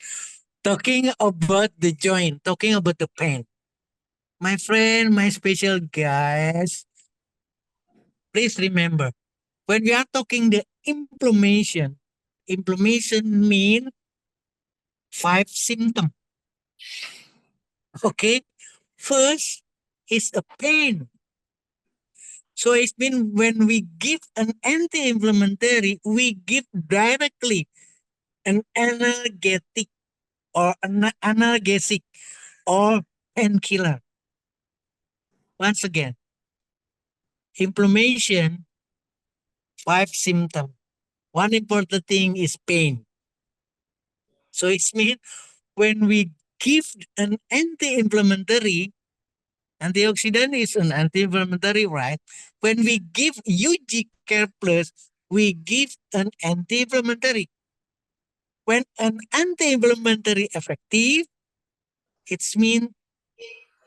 Talking about the joint, talking about the pain. My friend, my special guys, please remember, when we are talking the inflammation mean 5 symptoms. Okay. First is a pain. So it's been when we give an anti-inflammatory, we give directly an analgesic or an analgesic or painkiller. Once again, inflammation, 5 symptoms. One important thing is pain. So it's mean when we give an anti-inflammatory, antioxidant is an anti-inflammatory, right? When we give UG Care Plus, we give an anti-inflammatory. When an anti-inflammatory effective, it's mean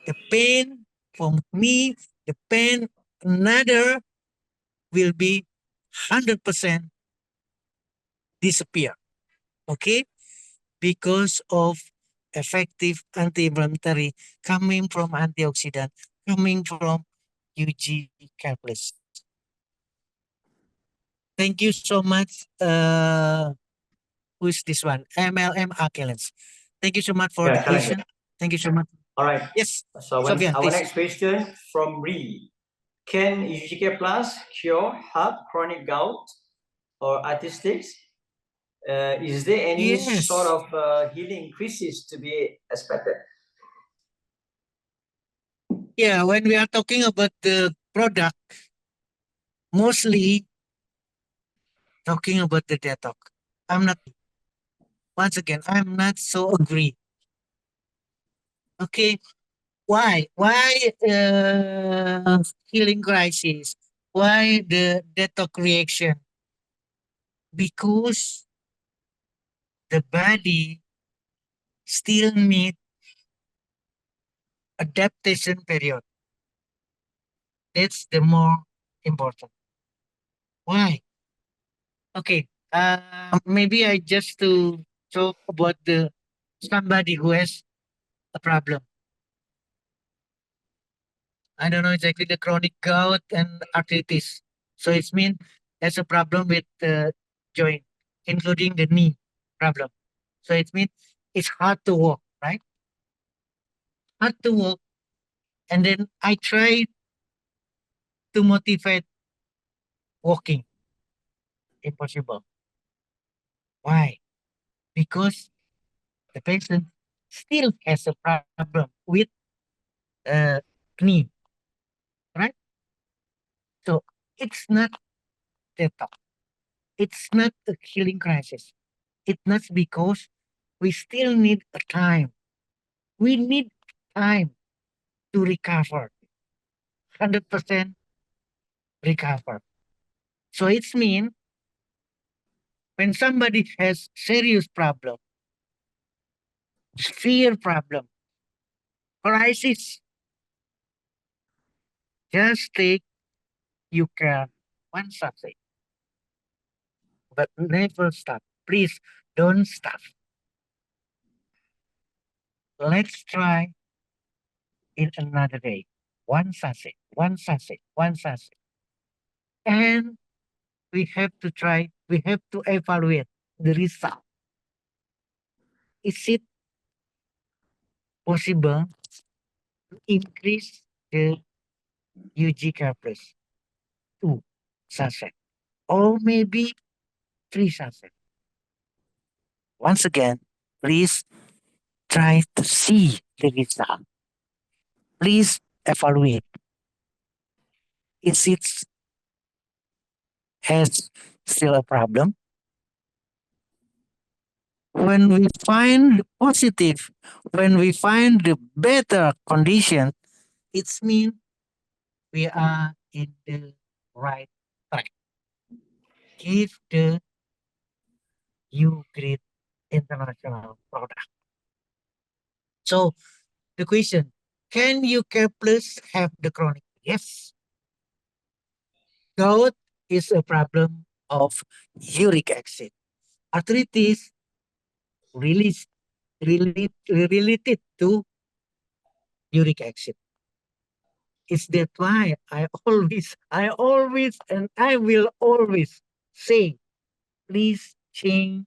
the pain from me, the pain another will be 100% disappear. Okay? Because of effective anti-inflammatory coming from antioxidant, coming from UG Catalyst. Thank you so much. Who's this one? MLM Akilens. Thank you so much for Yeah, the correct. question. Thank you so much. All right. Yes, So Sofian, our please. next question from Ree. Can UGK Plus cure heart, chronic gout, or arthritis? Is there any Yes. sort of healing increases to be expected? Yeah, when we are talking about the product, mostly talking about the detox. I'm not, once again, I'm not so agree. Okay, why? Why healing crisis? Why the detox reaction? Because the body still need adaptation period. That's the more important. Why? Okay. Maybe I just to talk about the somebody who has a problem. I don't know exactly the chronic gout and arthritis. So it's mean has a problem with the joint, including the knee problem. So it means it's hard to walk, right? Hard to walk. And then I try to motivate walking. Impossible. Why? Because the patient still has a problem with knee, right? So it's not that it's not a healing crisis. It's not because we still need a time. We need time to recover, 100% recover. So it's mean when somebody has serious problem, severe problem, crisis, just take you care one subject, but never stop. Please don't stop. Let's try in another day. One sachet, one sachet, one sachet. And we have to try, we have to evaluate the result. Is it possible to increase the UG plus 2 sachet or maybe 3 sachet? Once again, please try to see the result. Please evaluate. Is it has still a problem? When we find the positive, when we find the better condition, it's mean we are in the right track. Give the Ugreat International product. So the question, can UK plus have the chronic? Yes. Gout is a problem of uric acid. Arthritis really related to uric acid. It's that why and I will always say, please change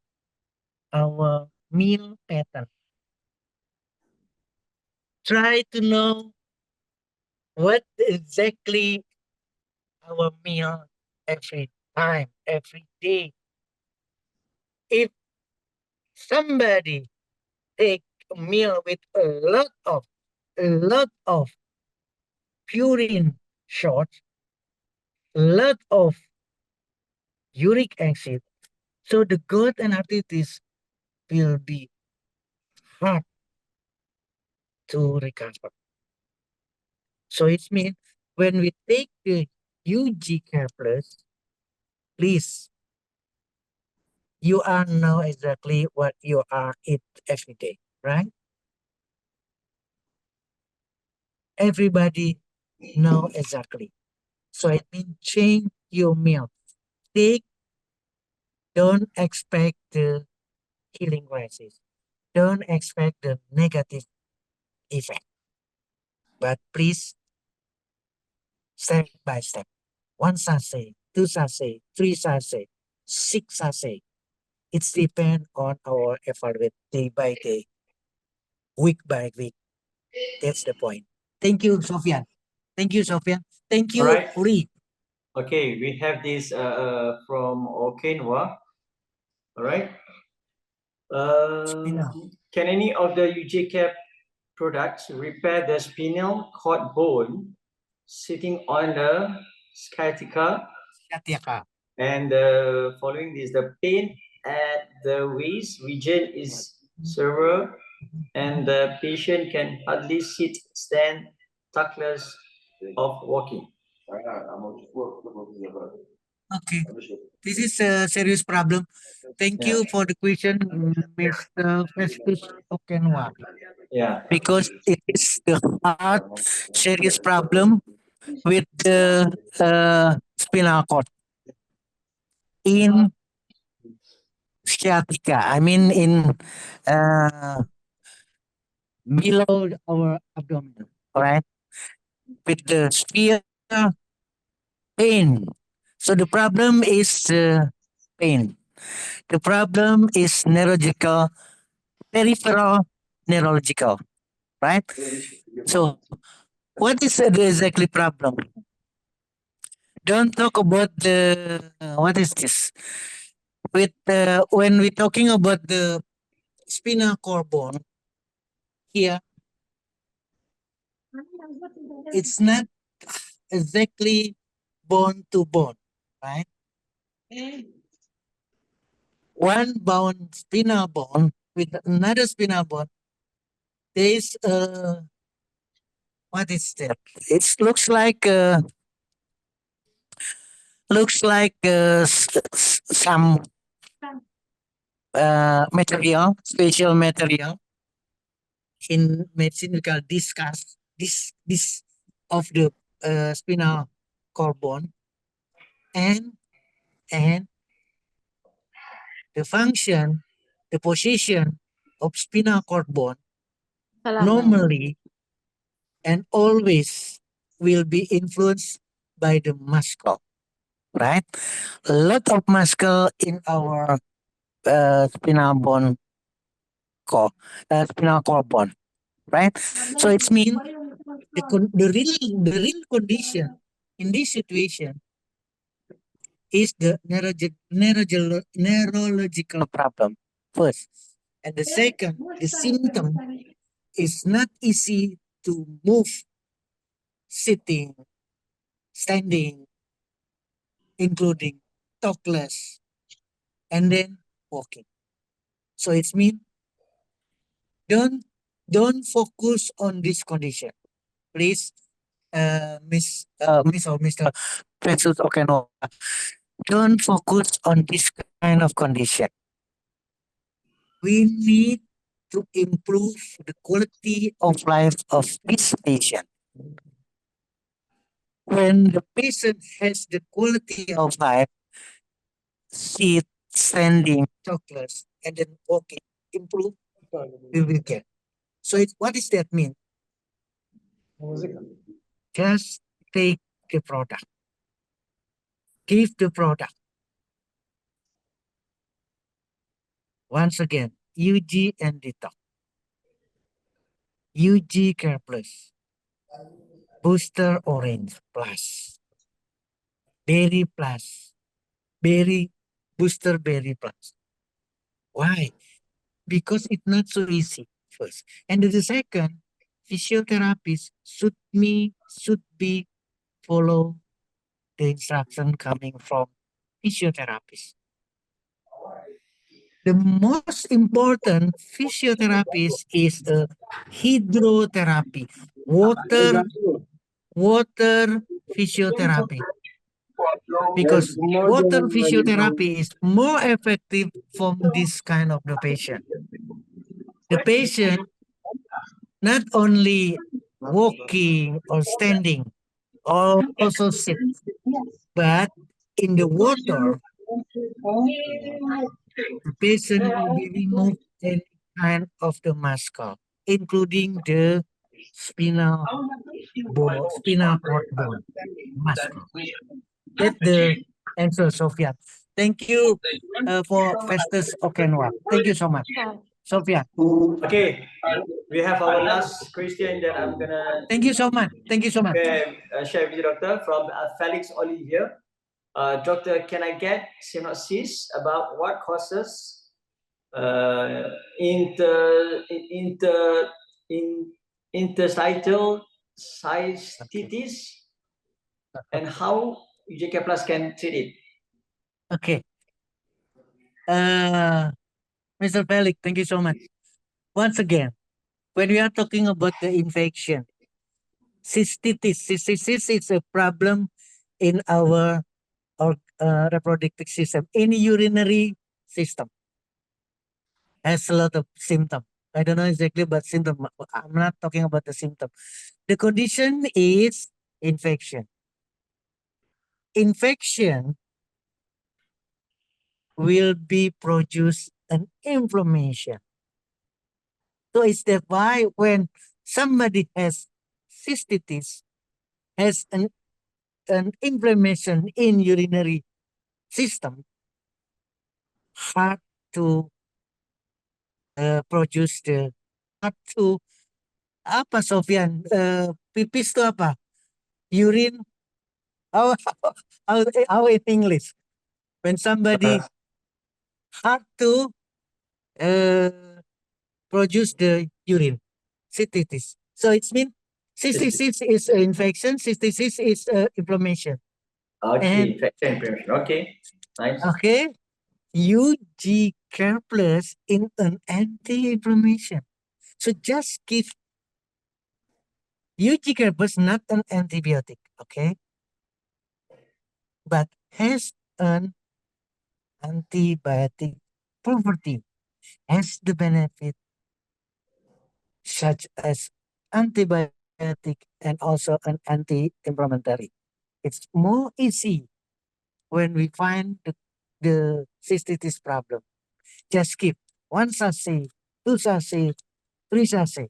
our meal pattern. Try to know what exactly our meal every time, every day. If somebody take a meal with a lot of purine short, a lot of uric acid, so the gut and arthritis will be hard to recover. So it means when we take the UG Care Plus, please, you are know exactly what you are eat every day, right? Everybody know exactly. So it means change your meal. Take, don't expect the healing crisis. Don't expect the negative effect. But please, step by step. 1 sachet, 2 sachet, 3 sachet, 6 sachet. It's depend on our effort day by day, week by week. That's the point. Thank you, Sofian. Thank you, Sofian. Thank All you, right. Uri. Okay, we have this from Okenwa. All right. Spinal. Can any of the UJ cap products repair the spinal cord bone sitting on the sciatica? Sciatica. And following this, the pain at the waist region is severe, and the patient can hardly sit, stand, tactless of walking. Okay. This is a serious problem. Thank Yeah. you for the question, Mr. Festus Okenwa. Yeah. Because it is the hard, serious problem with the spinal cord in sciatica. I mean, in uh, below our abdomen, all right? With the severe pain. So the problem is pain. The problem is neurological, peripheral neurological, right? So What is the exactly problem? Don't talk about the what is this? With when we're talking about the spinal cord bone here, it's not exactly bone to bone, right? One bone, spinal bone with another spinal bone, there is what is that? It looks like some material, special material in medicine we call discus, this of the spinal cord bone, and and the function, the position of spinal cord bone normally and always will be influenced by the muscle, right? A lot of muscle in our spinal cord bone, right? So it's mean the real condition in this situation is the neurological problem first, and the second, the symptom is not easy to move, sitting, standing, including talkless, and then walking. So it's mean don't don't focus on this condition, please, Miss or Mr. Jesus Okeno. Don't focus on this kind of condition. We need to improve the quality of life of this patient. When the patient has the quality of life, sit, standing, talkless, and then walking, improve, we will get. So what does that mean? Just take the product, give the product. Once again, UG and detox, UG Care Plus, Booster Orange Plus, Berry Plus, Berry Booster Berry Plus. Why? Because it's not so easy first. And the second, physiotherapists should be follow the instruction coming from physiotherapists. The most important physiotherapist is a hydrotherapy, water physiotherapy, because water physiotherapy is more effective from this kind of the patient. The patient not only walking or standing or also sit, but in the water, the patient will be removed any kind of the muscle, including the spinal cord bone muscle. That's the answer, Sophia. Thank you for Festus Okenwa. Thank you so much, Sophia. Okay, we have our last question that I'm gonna Thank you so much. Thank you so much. share with you, doctor, from Felix Olivier. Doctor, can I get synopsis about what causes interstitial cystitis and how UJK Plus can treat it? Okay. Mr. Felix, thank you so much. Once again, when we are talking about the infection, cystitis is a problem in our reproductive system, in urinary system. Has a lot of symptom. I don't know exactly, but symptom. I'm not talking about the symptom. The condition is infection. Infection will be produce an inflammation. So it's that why when somebody has cystitis, has an inflammation in urinary system, hard to produce the hard to apa Sofian Pipis itu apa? Urine. How, how in English? When somebody hard to produce the urine. Cystitis. So it means cystitis is infection, cystitis is inflammation. Okay, And infection. Okay, nice. okay, UG Care Plus in an anti-inflammation. So just give UG Care Plus, not an antibiotic, okay, but has an antibiotic property, has the benefit such as antibiotic and also an anti-inflammatory. It's more easy when we find the cystitis problem. Just keep one sachet, two sachet, three sachet.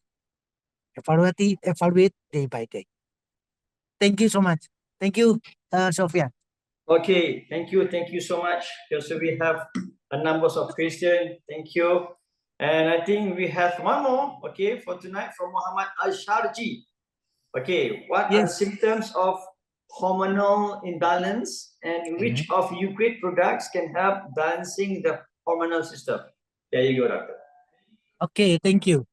Evaluate day by day. Thank you so much. Thank you, Sophia. Okay, thank you so much. Also, we have a numbers of questions. Thank you. And I think we have one more, okay, for tonight from Muhammad Al-Sharji. Okay, what are the Yes. symptoms of hormonal imbalance and which of Ugreat products can help balancing the hormonal system? There you go, doctor. Okay, thank you.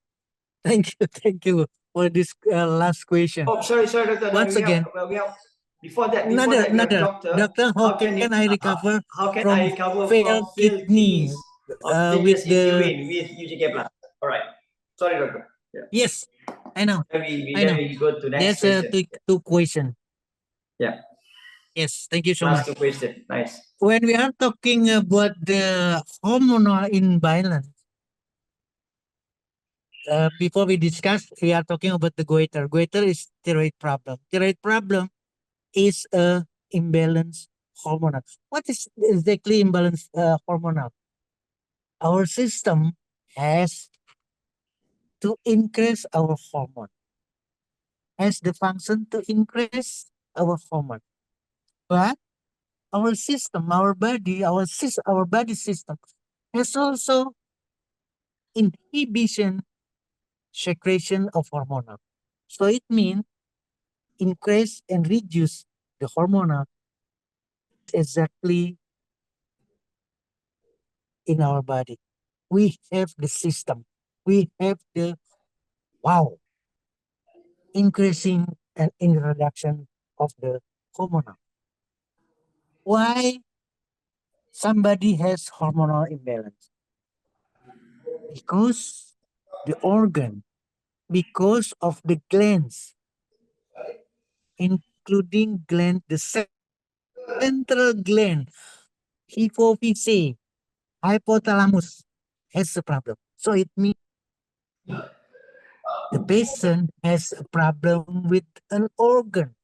Thank you for this last question. Oh, sorry, doctor. No, Once again, we have before that, another doctor, how how can can I recover how can I from recover from failed failed kidney kidneys or with failures in the urine with UGK plus? All right. Sorry, doctor. Yeah. yes, I know, I Then know. we go to next There's a question. two question. Yeah. Yes, thank you so Last much. two question. Nice. When we are talking about the hormonal imbalance, before we discuss, we are talking about the goiter. Goiter is thyroid problem. Thyroid problem is a imbalance hormonal. What is exactly imbalance hormonal? Our system has to increase our hormone, has the function to increase our hormone. But our system, our body, our body system has also inhibition secretion of hormonal. So it means increase and reduce the hormonal exactly in our body. We have the system. We have the wow increasing and introduction of the hormonal. Why somebody has hormonal imbalance? Because the organ, because of the glands, including gland, the central gland, hypophyse, hypothalamus has a problem. So it means the patient has a problem with an organ,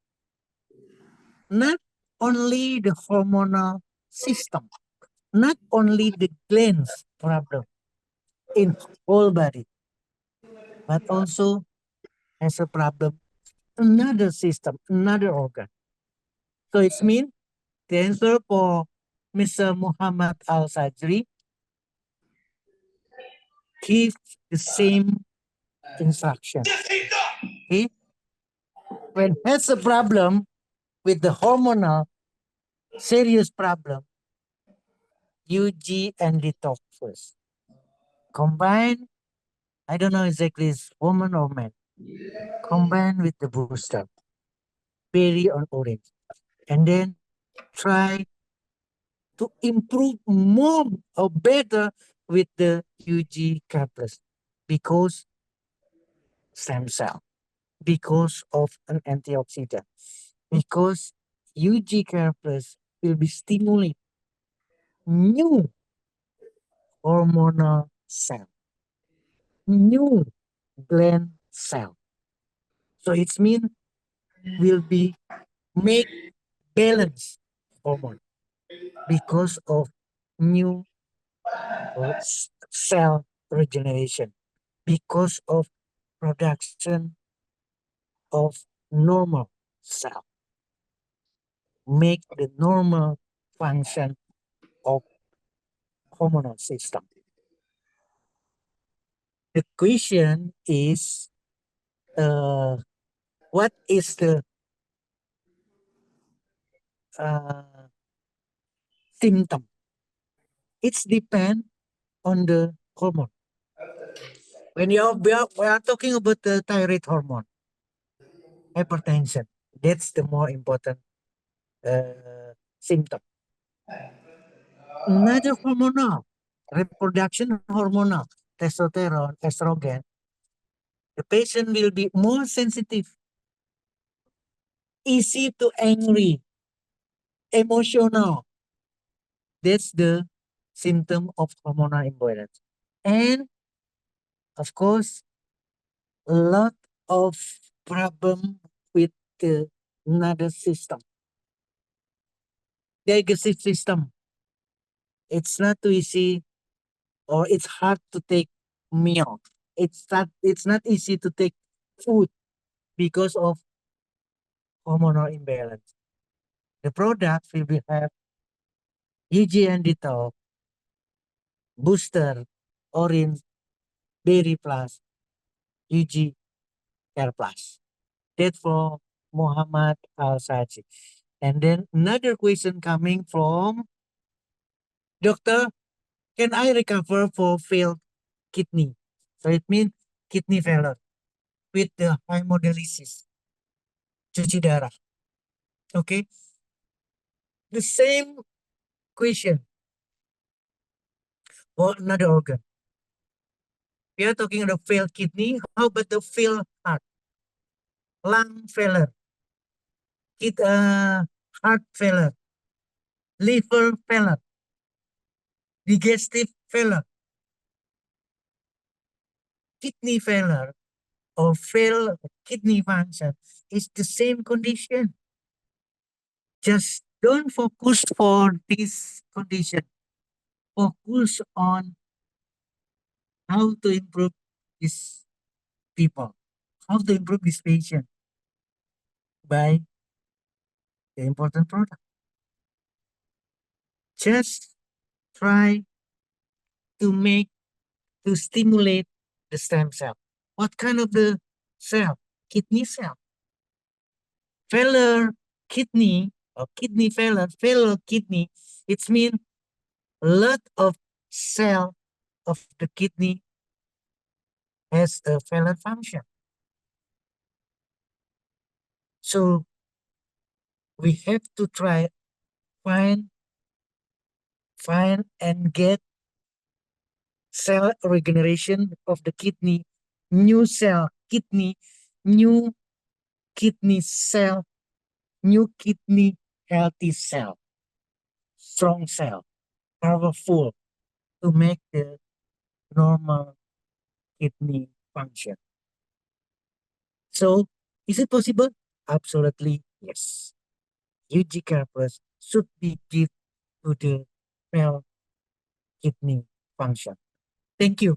not only the hormonal system, not only the glands problem in whole body, but also has a problem another system, another organ. So it's mean the answer for Mr. Muhammad Al Sajri give the same instruction. Okay? When has a problem with the hormonal serious problem, UG and detox first. Combine, I don't know exactly it's woman or man, combine with the booster, berry on orange, and then try to improve more or better with the UG Plus because stem cell, because of an antioxidant, because UG Plus will be stimulate new hormonal cell, new gland cell. So it's mean will be make balance hormone because of new cell regeneration, because of production of normal cell, make the normal function of hormonal system. The question is what is the uh, symptom? It's depend on the hormone. When we are talking about the thyroid hormone, hypertension, that's the more important symptom. Another hormonal, reproduction hormonal, testosterone, estrogen, the patient will be more sensitive, easy to angry, emotional. That's the symptom of hormonal imbalance. And of course, a lot of problem with the nervous system, digestive system. It's not too easy or it's hard to take meal. It's not easy to take food because of hormonal imbalance. The product will be have UGN Detox, Booster, Orange, Berry Plus, UG Care Plus. That's for Muhammad Al Saji. And then another question coming from Doctor, can I recover for failed kidney? So it means kidney failure with the hemodialysis, cuci darah. Okay. The same question for another organ. We are talking about failed kidney. How about the failed heart, lung failure, heart failure, liver failure, digestive failure, kidney failure, or failed kidney function is the same condition. Just don't focus for this condition. Focus on how to improve these people, how to improve this patient by the important product. Just try to make to stimulate the stem cell. What kind of the cell? Kidney cell. Failure kidney or kidney failure kidney, it means a lot of cell of the kidney has a failure function. So we have to try find and get cell regeneration of the kidney, new cell kidney, new kidney cell, new kidney healthy cell, strong cell, powerful to make the normal kidney function. So is it possible? Absolutely yes. UG Plus should be given to the well kidney function. Thank you.